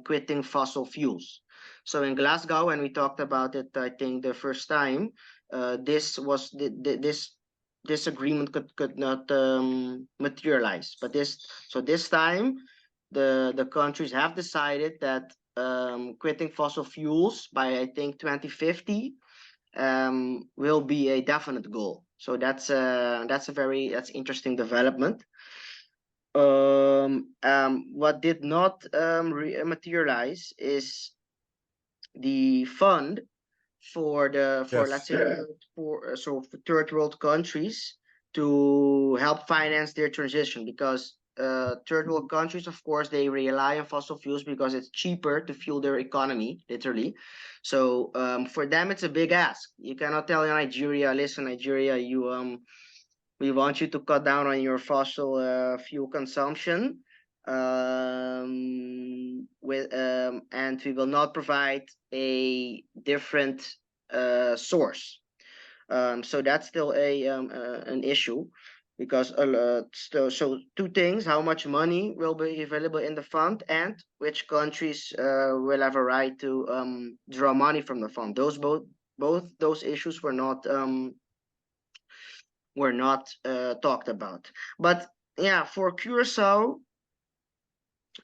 quitting fossil fuels. So in Glasgow, when we talked about it, I think the first time, this agreement could not materialize. But this time, the countries have decided that quitting fossil fuels by I think 2050 will be a definite goal. So that's interesting development. What did not materialize is the fund for let's Yes. say for third world countries to help finance their transition, because third world countries, of course, they rely on fossil fuels because it's cheaper to fuel their economy, literally. So for them, it's a big ask. You cannot tell Nigeria, listen, Nigeria, we want you to cut down on your fossil fuel consumption, and we will not provide a different source. So that's still an issue, because so two things: how much money will be available in the fund, and which countries will have a right to draw money from the fund. Both those issues were not talked about. But yeah, for Curacao,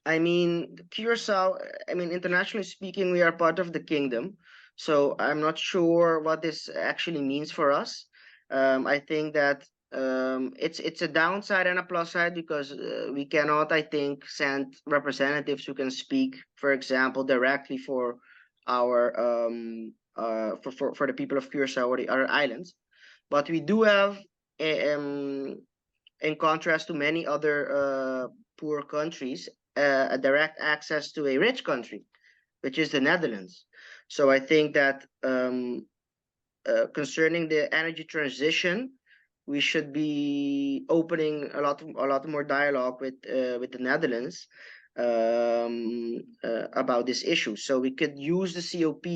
I mean, Curacao, I mean, internationally speaking, we are part of the kingdom. So I'm not sure what this actually means for us. I think that it's a downside and a plus side, because we cannot, I think, send representatives who can speak, for example, directly for our for the people of Curacao or the other islands. But we do have in contrast to many other poor countries, a direct access to a rich country, which is the Netherlands. So I think that concerning the energy transition, we should be opening a lot more dialogue with the Netherlands about this issue. So we could use the COP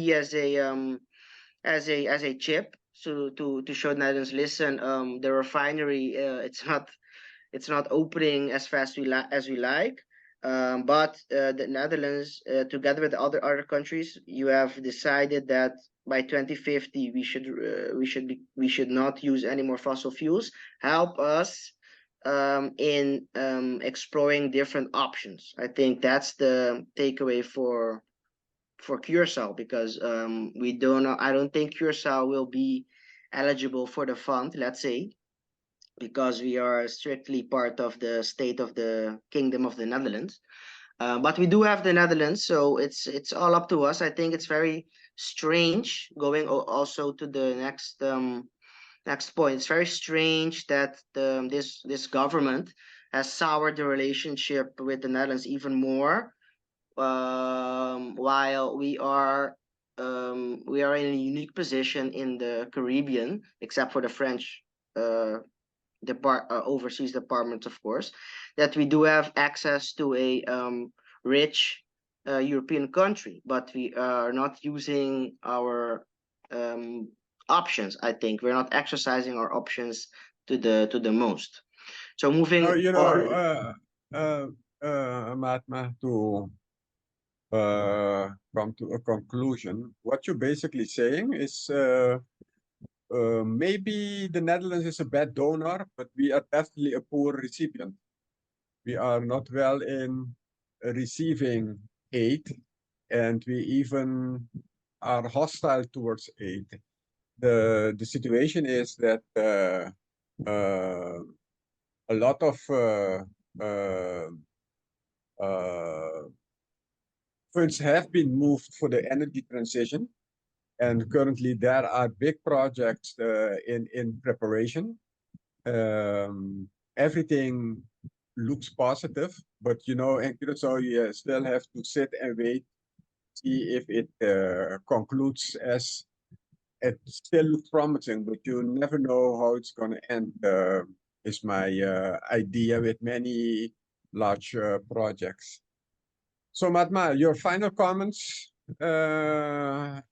as a chip, so to show Netherlands, listen, the refinery, it's not opening as fast as we like. But the Netherlands, together with other countries, you have decided that by 2050 we should not use any more fossil fuels. Help us in exploring different options. I think that's the takeaway for Curacao, because we don't know. I don't think Curacao will be eligible for the fund, let's say, because we are strictly part of the state of the Kingdom of the Netherlands. But we do have the Netherlands, so it's all up to us. I think it's very strange, going also to the next point. It's very strange that this government has soured the relationship with the Netherlands even more, while we are in a unique position in the Caribbean, except for the French overseas departments, of course, that we do have access to a rich European country, but we are not using our options. I think we're not exercising our options to the most. So moving You on. know, Mahatma, to come to a conclusion, what you're basically saying is maybe the Netherlands is a bad donor, but we are definitely a poor recipient. We are not well in receiving aid, and we even are hostile towards aid. The situation is that a lot of funds have been moved for the energy transition, and currently there are big projects in preparation. Everything looks positive, but you know, in Curacao, you still have to sit and wait, see if it concludes as it still looks promising, but you never know how it's going to end. Is my idea with many large projects. So, Matma, your final comments while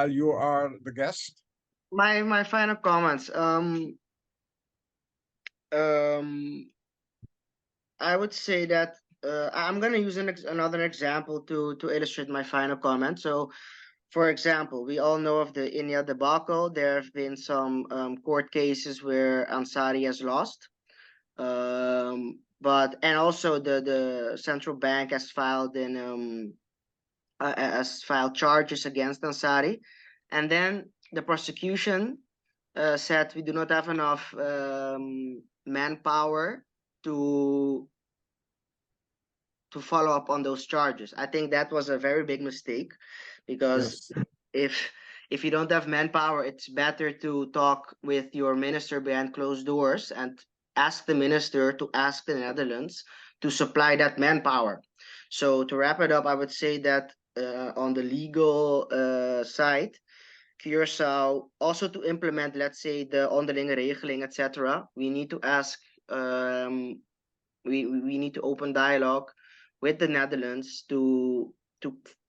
you are the guest. My final comments. I would say that I'm gonna use another example to illustrate my final comment. So, for example, we all know of the India debacle. There have been some court cases where Ansari has lost. But and also the central bank has filed charges against Ansari, and then the prosecution said we do not have enough manpower to follow up on those charges. I think that was a very big mistake, because Yes. if if you don't have manpower, it's better to talk with your minister behind closed doors and ask the minister to ask the Netherlands to supply that manpower. So to wrap it up, I would say that on the legal side, Curacao also to implement, let's say, the onderlinge regeling, etc. We need to ask. We need to open dialogue with the Netherlands to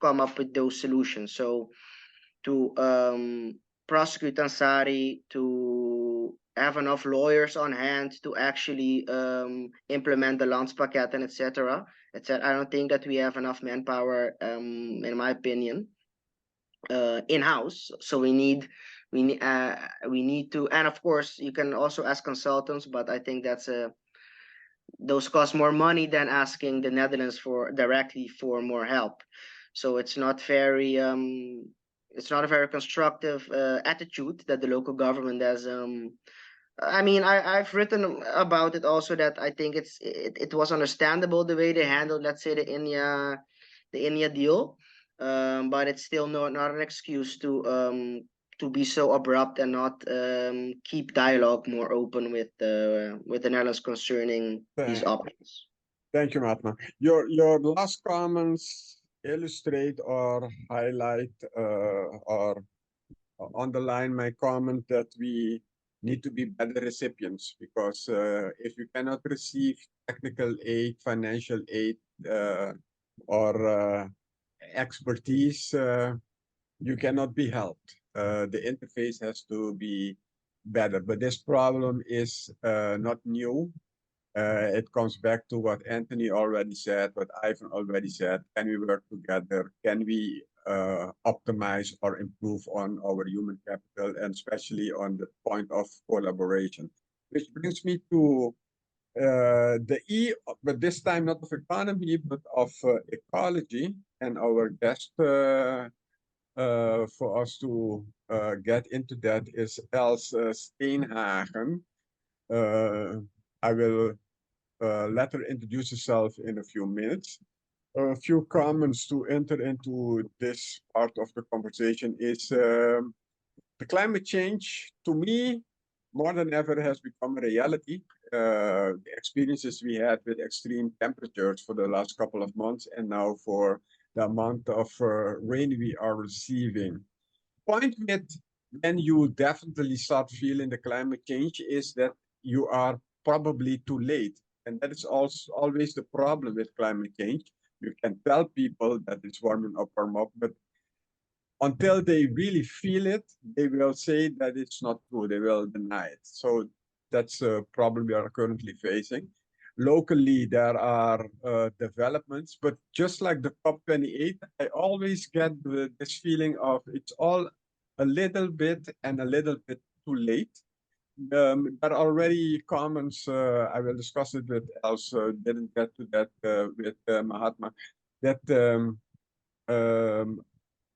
come up with those solutions. So to prosecute Ansari, to have enough lawyers on hand to actually implement the Landspakket and etc. I don't think that we have enough manpower, in my opinion, in-house. So we need to, and of course you can also ask consultants, but I think those cost more money than asking the Netherlands for directly for more help. So it's not a very constructive attitude that the local government has. I mean, I've written about it also, that I think it was understandable the way they handled, let's say, the India deal, but it's still not an excuse to be so abrupt and not keep dialogue more open with the Netherlands concerning these Thank, options. thank you, Mahatma. Your last comments illustrate or highlight or underline my comment that we need to be better recipients, because if you cannot receive technical aid, financial aid, or expertise, you cannot be helped. The interface has to be better, but this problem is not new. It comes back to what Anthony already said, what Ivan already said. Can we work together? Can we optimize or improve on our human capital, and especially on the point of collaboration? Which brings me to the E, but this time not of economy, but of ecology. And our guest for us to get into that is Els Steenhagen. I will let her introduce herself in a few minutes. A few comments to enter into this part of the conversation is the climate change, to me, more than ever has become a reality. The experiences we had with extreme temperatures for the last couple of months, and now for the amount of rain we are receiving. Point with when you definitely start feeling the climate change is that you are probably too late. And that is also always the problem with climate change. You can tell people that it's warming up, but until they really feel it, they will say that it's not true. They will deny it. So that's a problem we are currently facing. Locally, there are developments, but just like the COP28, I always get this feeling of it's all a little bit and a little bit too late. There are already comments, I will discuss it with Els, didn't get to that with Mahatma, that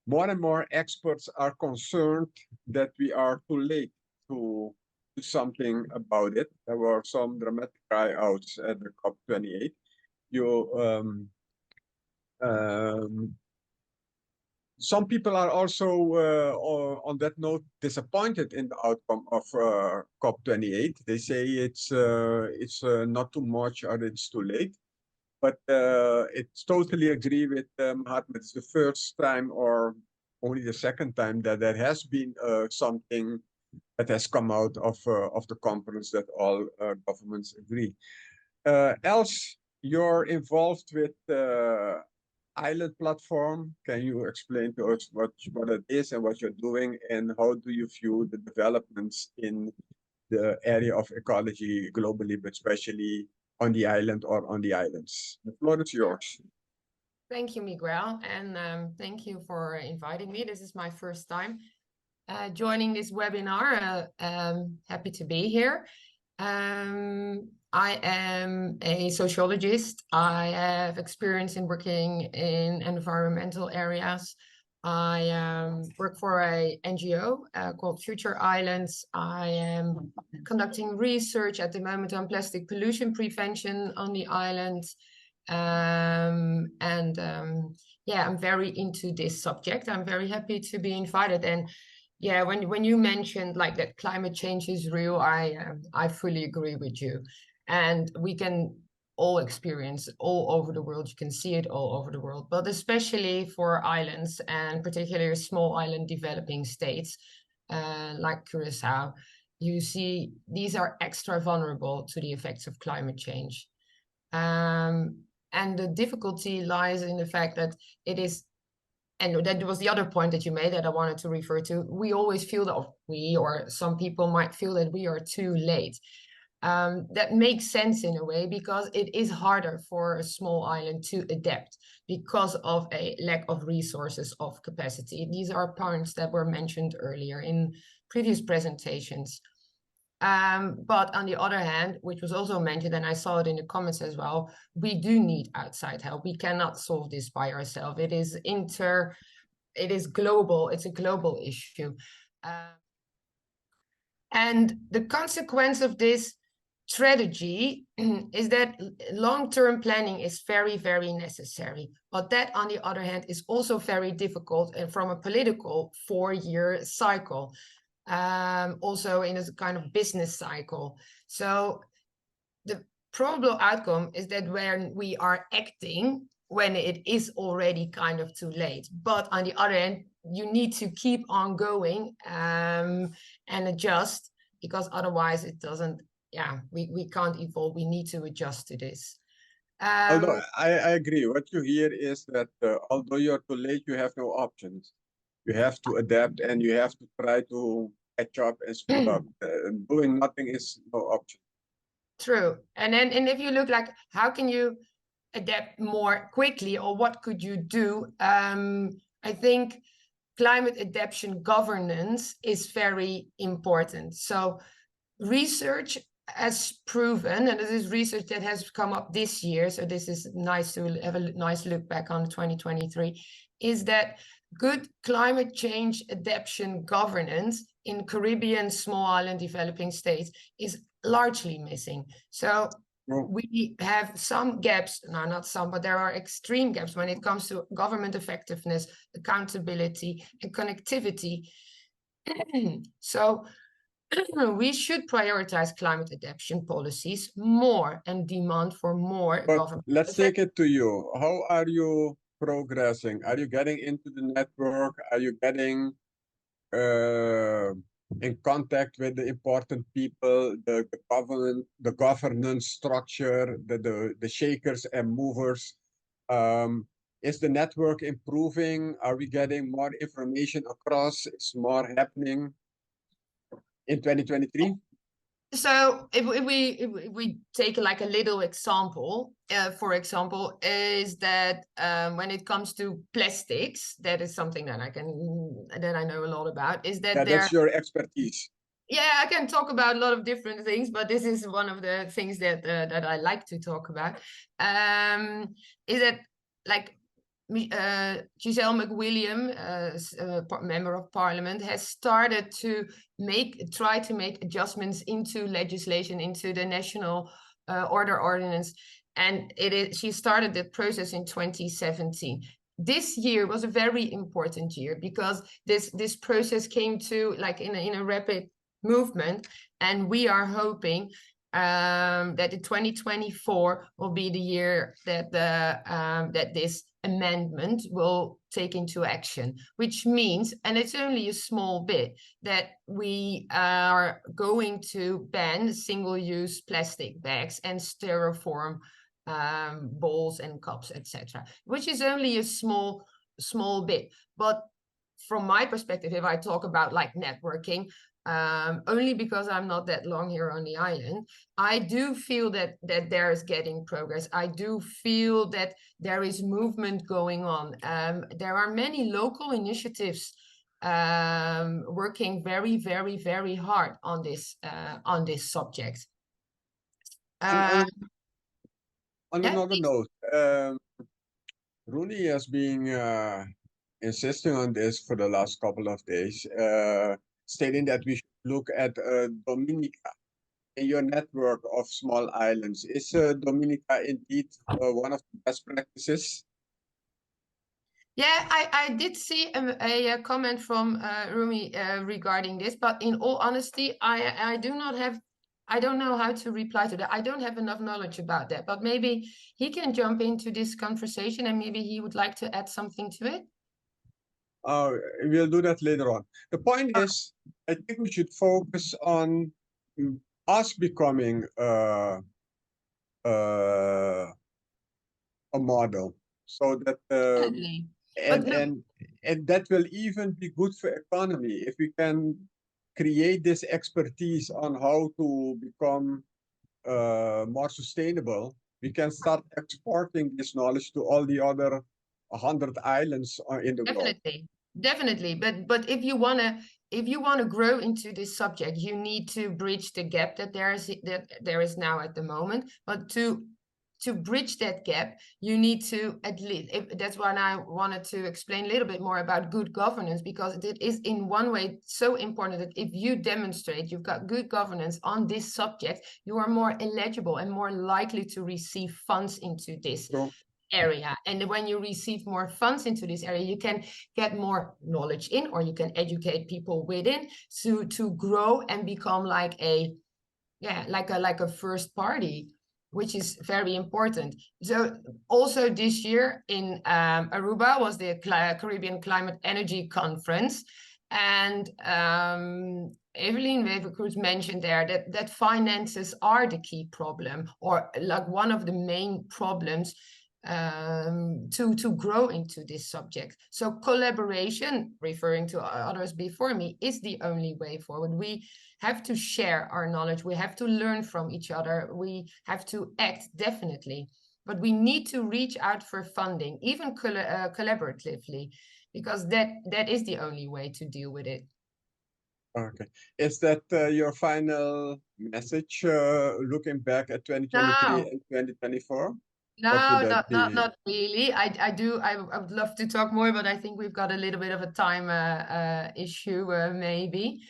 more and more experts are concerned that we are too late to do something about it. There were some dramatic cry-outs at the COP28. Some people are also, on that note, disappointed in the outcome of COP28. They say it's not too much or it's too late. But it's totally agree with Mahatma. It's the first time or only the second time that there has been something that has come out of the conference that all governments agree. Els, you're involved with Island Platform. Can you explain to us what it is and what you're doing, and how do you view the developments in the area of ecology globally, but especially on the island or on the islands. The floor is yours. Thank you, Miguel, and thank you for inviting me. This is my first time joining this webinar. Happy to be here. I am a sociologist. I have experience in working in environmental areas. I work for a NGO called Future Islands. I am conducting research at the moment on plastic pollution prevention on the island. Yeah, I'm very into this subject. I'm very happy to be invited. And yeah, when you mentioned like that climate change is real, I fully agree with you. And we can all experience all over the world. You can see it all over the world, but especially for islands and particularly small island developing states like Curacao, you see these are extra vulnerable to the effects of climate change. And the difficulty lies in the fact that it is, and that was the other point that you made that I wanted to refer to. We always feel that we, or some people might feel that we are too late. That makes sense in a way because it is harder for a small island to adapt because of a lack of resources, of capacity. These are points that were mentioned earlier in previous presentations. But on the other hand, which was also mentioned, and I saw it in the comments as well, we do need outside help. We cannot solve this by ourselves. It is global. It's a global issue. And the consequence of this strategy is that long-term planning is very, very necessary. But that, on the other hand, is also very difficult and from a political 4-year cycle. Also in a kind of business cycle. So the probable outcome is that when we are acting, when it is already kind of too late. But on the other hand, you need to keep on going and adjust because otherwise it doesn't, we can't evolve. We need to adjust to this. Although I agree, what you hear is that although you're too late, you have no options. You have to adapt and you have to try to catch up and speed up. Doing nothing is no option. True. And if you look like, how can you adapt more quickly or what could you do? I think climate adaptation governance is very important. So research has proven, and this is research that has come up this year, so this is nice to have a nice look back on 2023, is that good climate change adaptation governance in Caribbean small island developing states is largely missing. So we have some gaps, no, not some, but there are extreme gaps when it comes to government effectiveness, accountability, and connectivity. So we should prioritize climate adaptation policies more and demand for more government. Let's take it to you. How are you progressing? Are you getting into the network? Are you getting in contact with the important people, the governance structure, the shakers and movers? Is the network improving? Are we getting more information across? Is more happening in 2023? So if we take like a little example, for example, is that when it comes to plastics, that is something that I know a lot about, is that that's your expertise. Yeah, I can talk about a lot of different things, but this is one of the things that that I like to talk about. Is that like Giselle McWilliam, member of parliament, has started to try to make adjustments into legislation, into the national order ordinance, and she started the process in 2017. This year was a very important year because this process came to like in a rapid movement, and we are hoping that the 2024 will be the year that that this amendment will take into action, which means, and it's only a small bit, that we are going to ban single-use plastic bags and styrofoam bowls and cups, etc., which is only a small bit. But from my perspective, if I talk about like networking, only because I'm not that long here on the island. I do feel that there is getting progress. I do feel that there is movement going on. There are many local initiatives working very, very, very hard on this subject. And on yeah, another please. note, Rooney has been insisting on this for the last couple of days, stating that we should look at Dominica in your network of small islands. Is Dominica indeed one of the best practices? Yeah, I did see a comment from Rumi regarding this, but in all honesty, I don't know how to reply to that. I don't have enough knowledge about that, but maybe he can jump into this conversation and maybe he would like to add something to it. We'll do that later on. The point is, I think we should focus on us becoming a model, so that Definitely. But look, and that will even be good for economy if we can create this expertise on how to become more sustainable. We can start exporting this knowledge to all the other 100 islands in the globe. Definitely. But if you wanna grow into this subject, you need to bridge the gap that there is now at the moment. But to bridge that gap, you need to at least, that's why I wanted to explain a little bit more about good governance, because it is in one way so important that if you demonstrate you've got good governance on this subject, you are more eligible and more likely to receive funds into this area. And when you receive more funds into this area, you can get more knowledge in, or you can educate people within to grow and become like a first party, which is very important. So also this year in Aruba was the Caribbean Climate Energy Conference. And Evelyn Weverkoes mentioned there that finances are the key problem, or like one of the main problems to grow into this subject. So collaboration, referring to others before me, is the only way forward. We have to share our knowledge. We have to learn from each other. We have to act, definitely. But we need to reach out for funding, even collaboratively, because that is the only way to deal with it. Okay. Is that your final message looking back at 2023 and 2024? No, not really. I would love to talk more, but I think we've got a little bit of a time issue, maybe.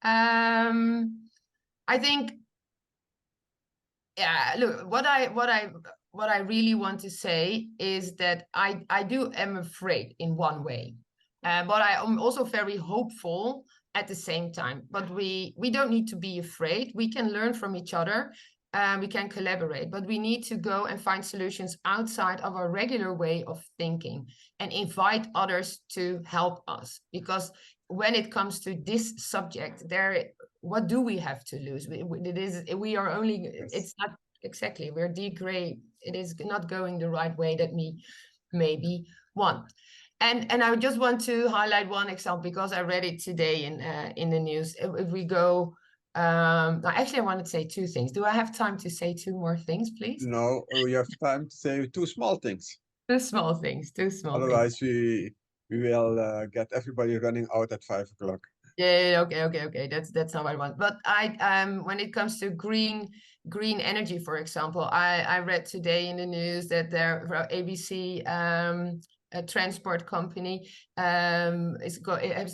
I think, yeah, look, what I really want to say is that I am afraid in one way, but I am also very hopeful at the same time. But we don't need to be afraid. We can learn from each other. We can collaborate, but we need to go and find solutions outside of our regular way of thinking and invite others to help us. Because when it comes to this subject, what do we have to lose? We are only, yes. It's not exactly, we're degrade. It is not going the right way that we maybe want. And I just want to highlight one example, because I read it today in the news. If we go, actually, I want to say two things. Do I have time to say two more things, please? No, we have time to say two small things. Two small things. Otherwise, we will get everybody running out at 5 o'clock. Yeah, okay. That's not what I want. But when it comes to green energy, for example, I read today in the news that their ABC a transport company has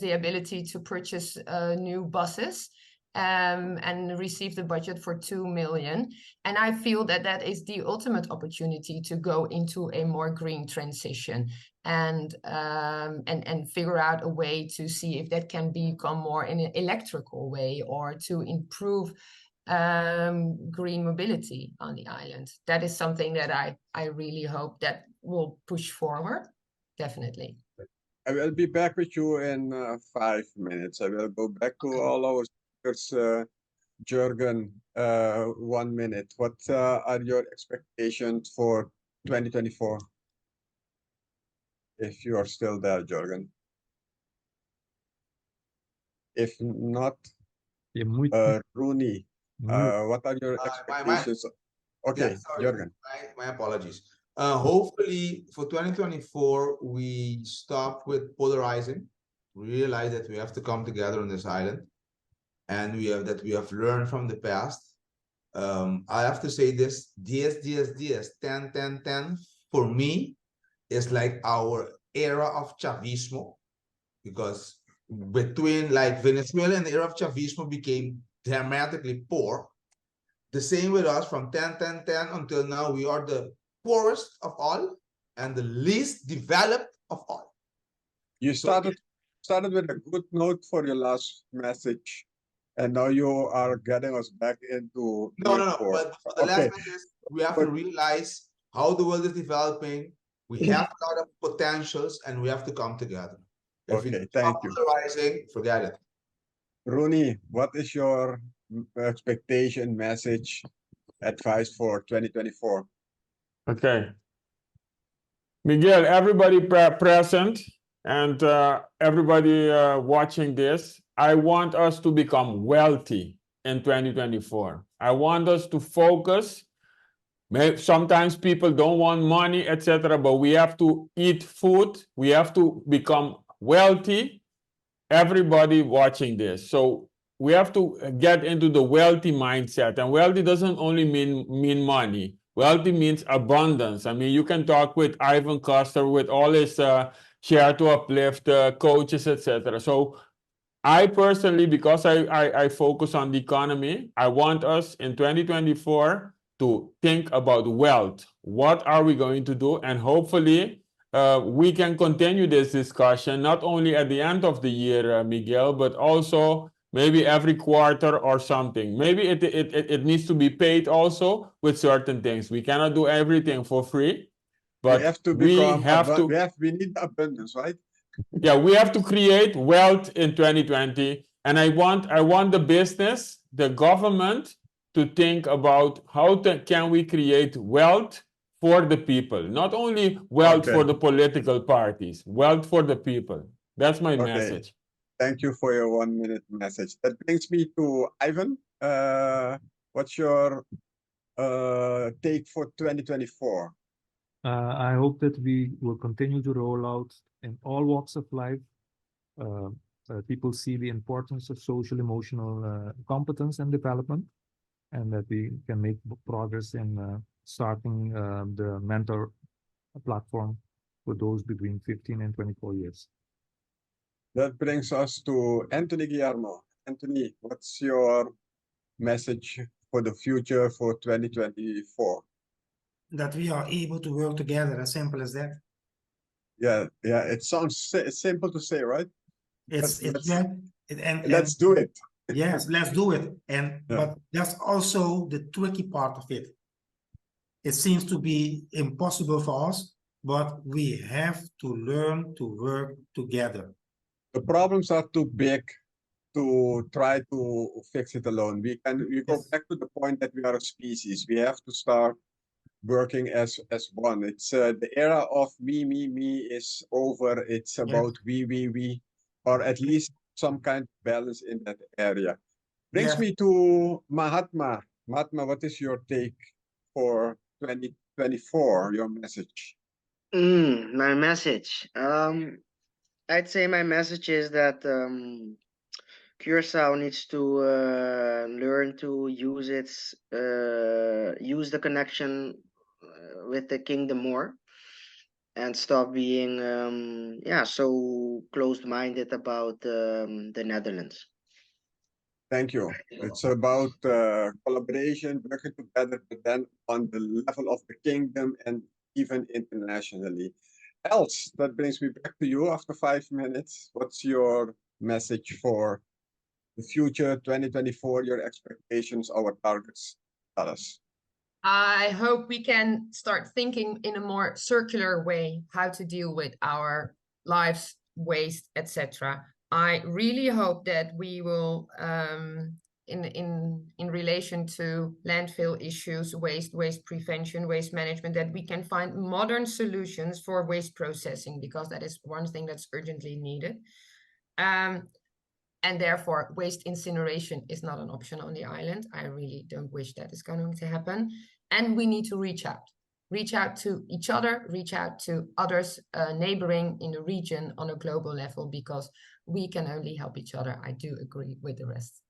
the ability to purchase new buses and receive the budget for 2 million. And I feel that is the ultimate opportunity to go into a more green transition and figure out a way to see if that can become more in an electrical way, or to improve green mobility on the island. That is something that I really hope that will push forward. Definitely. I will be back with you in 5 minutes. I will go back to all our speakers. Jürgen, 1 minute. What are your expectations for 2024? If you are still there, Jürgen. If not, Rooney, what are your expectations? Okay, Yeah, sorry, Jurgen. my apologies. Hopefully for 2024, we stop with polarizing. We realize that we have to come together on this island, and we have learned from the past. I have to say this: 10, 10, 10, 10. For me, is like our era of Chavismo, because between like Venezuela and the era of Chavismo became dramatically poor. The same with us from 10, 10, 10 until now, we are the poorest of all and the least developed of all. You started with a good note for your last message, and now you are getting us back into No. But for the last message, we have to But- realize how the world is developing. We have a lot of potentials, and we have to come together. If we Okay, stop thank you. polarizing, forget it. Rooney, what is your expectation, message, advice for 2024? Okay. Miguel, everybody present and everybody watching this, I want us to become wealthy in 2024. I want us to focus. Sometimes people don't want money, etc., but we have to eat food. We have to become wealthy. Everybody watching this. So we have to get into the wealthy mindset. And wealthy doesn't only mean money. Wealthy means abundance. I mean, you can talk with Ivan Custer with all his share to uplift coaches, etc. So I personally, because I focus on the economy, I want us in 2024 to think about wealth. What are we going to do? And hopefully we can continue this discussion, not only at the end of the year, Miguel, but also maybe every quarter or something. Maybe it needs to be paid also with certain things. We cannot do everything for free, but we need abundance, right? Yeah, we have to create wealth in 2020. And I want the business, the government to think about how can we create wealth for the people, not only wealth for the political parties, wealth for the people. That's my message. Thank you for your 1 minute message. That brings me to Ivan. What's your take for 2024? I hope that we will continue to roll out in all walks of life. People see the importance of social emotional competence and development, and that we can make progress in starting the mentor platform for those between 15 and 24 years. That brings us to Anthony Guillermo. Anthony, what's your message for the future for 2024? That we are able to work together, as simple as that. Yeah, it sounds simple to say, right? Let's do it. Yes, let's do it. But that's also the tricky part of it. It seems to be impossible for us, but we have to learn to work together. The problems are too big to try to fix it alone. We go back to the point that we are a species. We have to start working as one. It's the era of me is over. It's about we, or at least some kind of balance in that area. Brings me to Mahatma. Mahatma, what is your take for 2024, your message? My message. I'd say my message is that Curacao needs to learn to use the connection with the kingdom more, and stop being so closed-minded about the Netherlands. Thank you. It's about collaboration, working together, but then on the level of the kingdom and even internationally. Else, that brings me back to you after 5 minutes. What's your message for the future 2024, your expectations, our targets? Tell us. I hope we can start thinking in a more circular way how to deal with our lives, waste, etc. I really hope that we will, in relation to landfill issues, waste prevention, waste management, that we can find modern solutions for waste processing, because that is one thing that's urgently needed. And therefore, waste incineration is not an option on the island. I really don't wish that is going to happen. And we need to reach out to each other, reach out to others neighboring in the region on a global level, because we can only help each other. I do agree with the rest.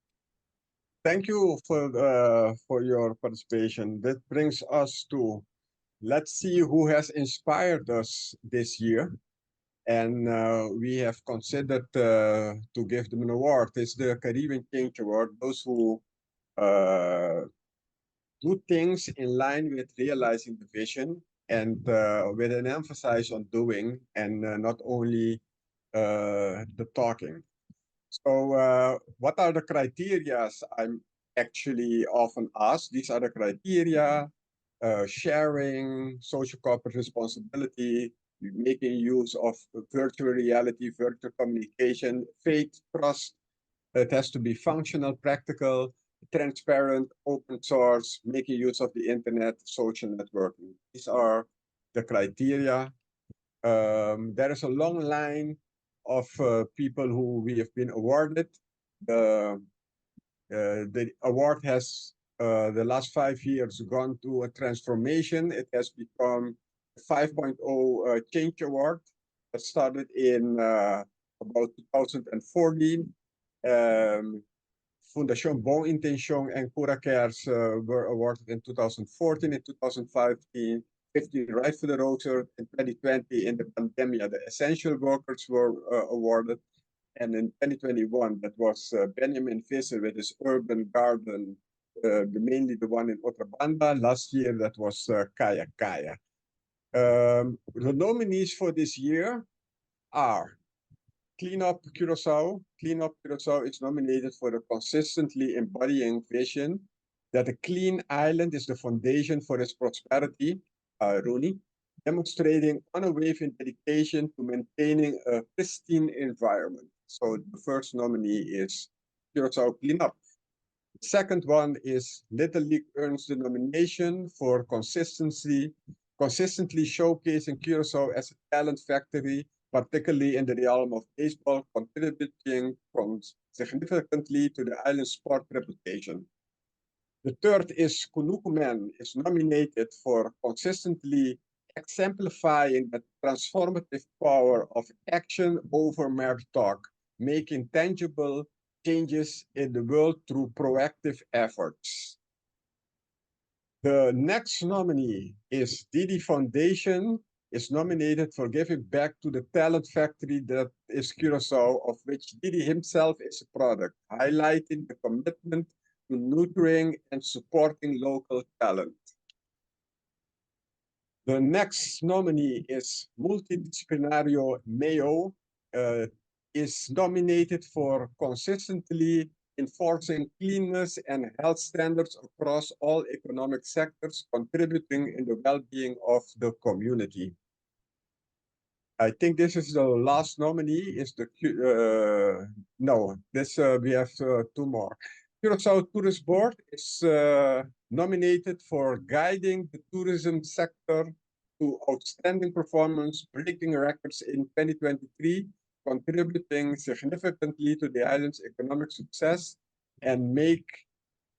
Thank you for your participation. That brings us to, let's see who has inspired us this year. And we have considered to give them an award. It's the Caribbean Change Award. Those who do things in line with realizing the vision and with an emphasis on doing and not only the talking. So what are the criteria I'm actually often asked? These are the criteria: sharing, social corporate responsibility, making use of virtual reality, virtual communication, faith, trust. It has to be functional, practical, transparent, open source, making use of the internet, social networking. These are the criteria. There is a long line of people who we have been awarded. The award has, the last 5 years, gone through a transformation. It has become a 5.0 Change Award that started in about 2014. Fundación Bom Intención and Curacao were awarded in 2014 and 2015. 15 right for the rotor. In 2020, in the pandemic, the essential workers were awarded. And in 2021, that was Benjamin Visser with his urban garden, mainly the one in Otrabanda. Last year, that was Kaya Kaya. The nominees for this year are Clean Up Curacao. Clean Up Curacao is nominated for the consistently embodying vision that a clean island is the foundation for its prosperity, Rooney, demonstrating unwavering dedication to maintaining a pristine environment. So the first nominee is Curacao Clean Up. The second one is Little League earns the nomination for consistently showcasing Curacao as a talent factory, particularly in the realm of baseball, contributing significantly to the island's sport reputation. The third is Kunukumen is nominated for consistently exemplifying the transformative power of action over mere talk, making tangible changes in the world through proactive efforts. The next nominee is Didi Foundation, is nominated for giving back to the talent factory that is Curacao, of which Didi himself is a product, highlighting the commitment to nurturing and supporting local talent. The next nominee is Multidisciplinario Mayo, is nominated for consistently enforcing cleanliness and health standards across all economic sectors, contributing in the well-being of the community. I think this is the last nominee. Is the no? This we have 2 more. Curacao Tourist Board is nominated for guiding the tourism sector to outstanding performance, breaking records in 2023, contributing significantly to the island's economic success and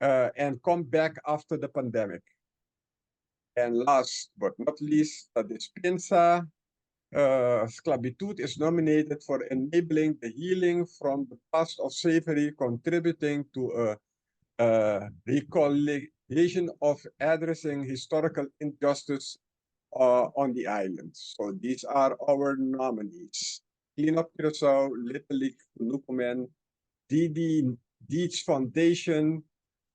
and come back after the pandemic. And last but not least, the Dispensa Sclavitude is nominated for enabling the healing from the past of slavery, contributing to a reconciliation of addressing historical injustice on the island. So these are our nominees: Clean Up Curacao, Little League Nukumen, Deeds Foundation,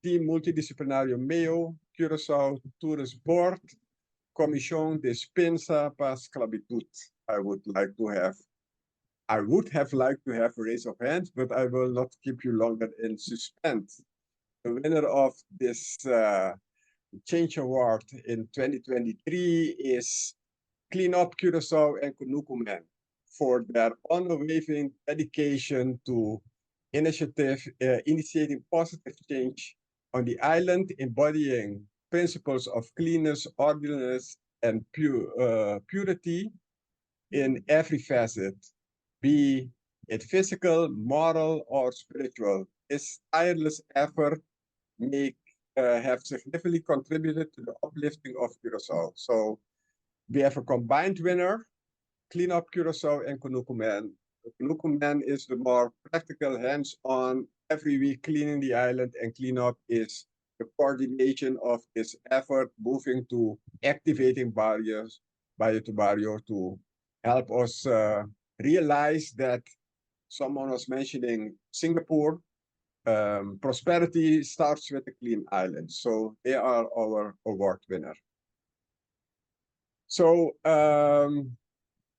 Team Multidisciplinario Mayo, Curacao Tourist Board, Commission Dispensa para Sclavitud. I would have liked to have a raise of hands, but I will not keep you longer in suspense. The winner of this Change Award in 2023 is Clean Up Curacao and Kunukumen for their unwavering dedication to initiating positive change on the island, embodying principles of cleanness, orderliness, and purity in every facet, be it physical, moral, or spiritual. His tireless effort have significantly contributed to the uplifting of Curacao. So we have a combined winner, Clean Up Curacao and Kunuku Man. Kunuku Man is the more practical, hands-on, every week cleaning the island, and Clean Up is the coordination of this effort, moving to activating barriers, barrier to barrier, to help us realize that someone was mentioning Singapore. Prosperity starts with a clean island. So they are our award winner. So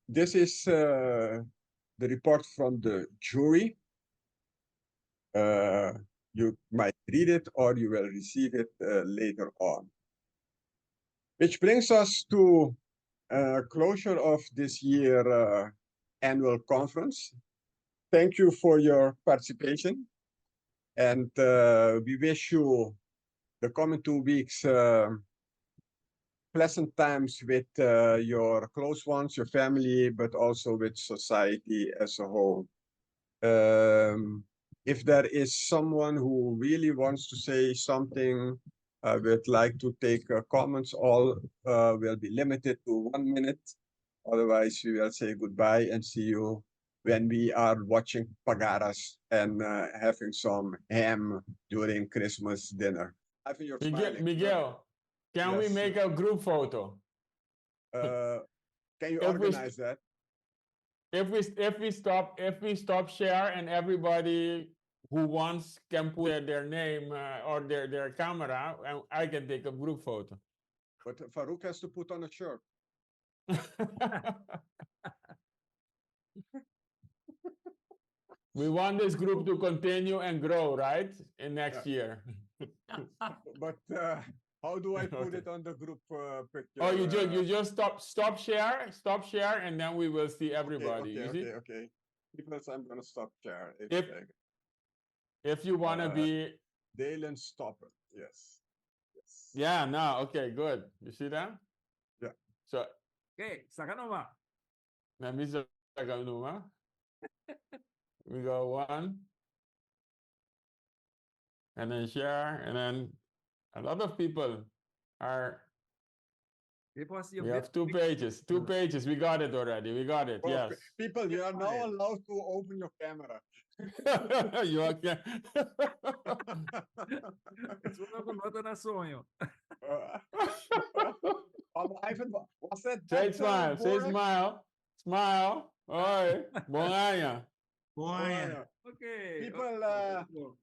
this is the report from the jury. You might read it or you will receive it later on. Which brings us to closure of this year annual conference. Thank you for your participation. And we wish you the coming 2 weeks pleasant times with your close ones, your family, but also with society as a whole. If there is someone who really wants to say something, I would like to take comments. All will be limited to 1 minute. Otherwise, we will say goodbye and see you when we are watching Pagaras and having some ham during Christmas dinner. I think you're smiling. Miguel, can we Yes. make a group photo? Can you If we organize that? If we stop share and everybody who wants can put their name or their camera, and I can take a group photo. But Farouk has to put on a shirt. We want this group to continue and grow, right? In next year. But how do I put Okay. it on the group picture? Oh, you just stop share, and then we will see everybody. Okay. Because I'm gonna stop share. If you wanna be Dalen stopper. Yes. Yeah, no, okay, good. You see that? Yeah. So Okay, Sakanova. let me just we go 1 and then share, and then a lot of people are. Dit was je We have 2 pages. 2 pages. We got it already. We got it. Well, Yes. people, you are now allowed to open your camera. You okay? Isso não conta na sonho. Ivan, was that Say smile. Say Boris? smile. Smile. Oi. Bonanha. Boy, Okay. People,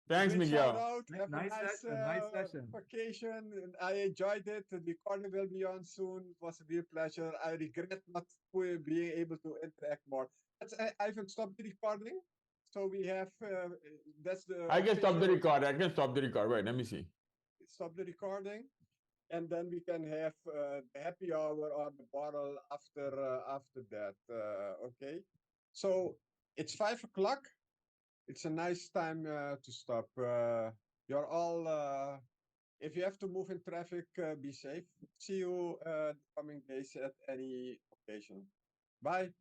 Thanks, great shout Miguel. out. Have Nice a nice session. vacation. I enjoyed it. The recording will be on soon. It was a real pleasure. I regret not being able to interact more. Ivan, stop the recording. So we have that's the. I can stop the official- record. I can stop the record. Wait, let me see. Stop the recording, and then we can have the happy hour or the bottle after that. Okay. So it's 5 o'clock. It's a nice time to stop. You're all, if you have to move in traffic, be safe. See you the coming days at any occasion. Bye.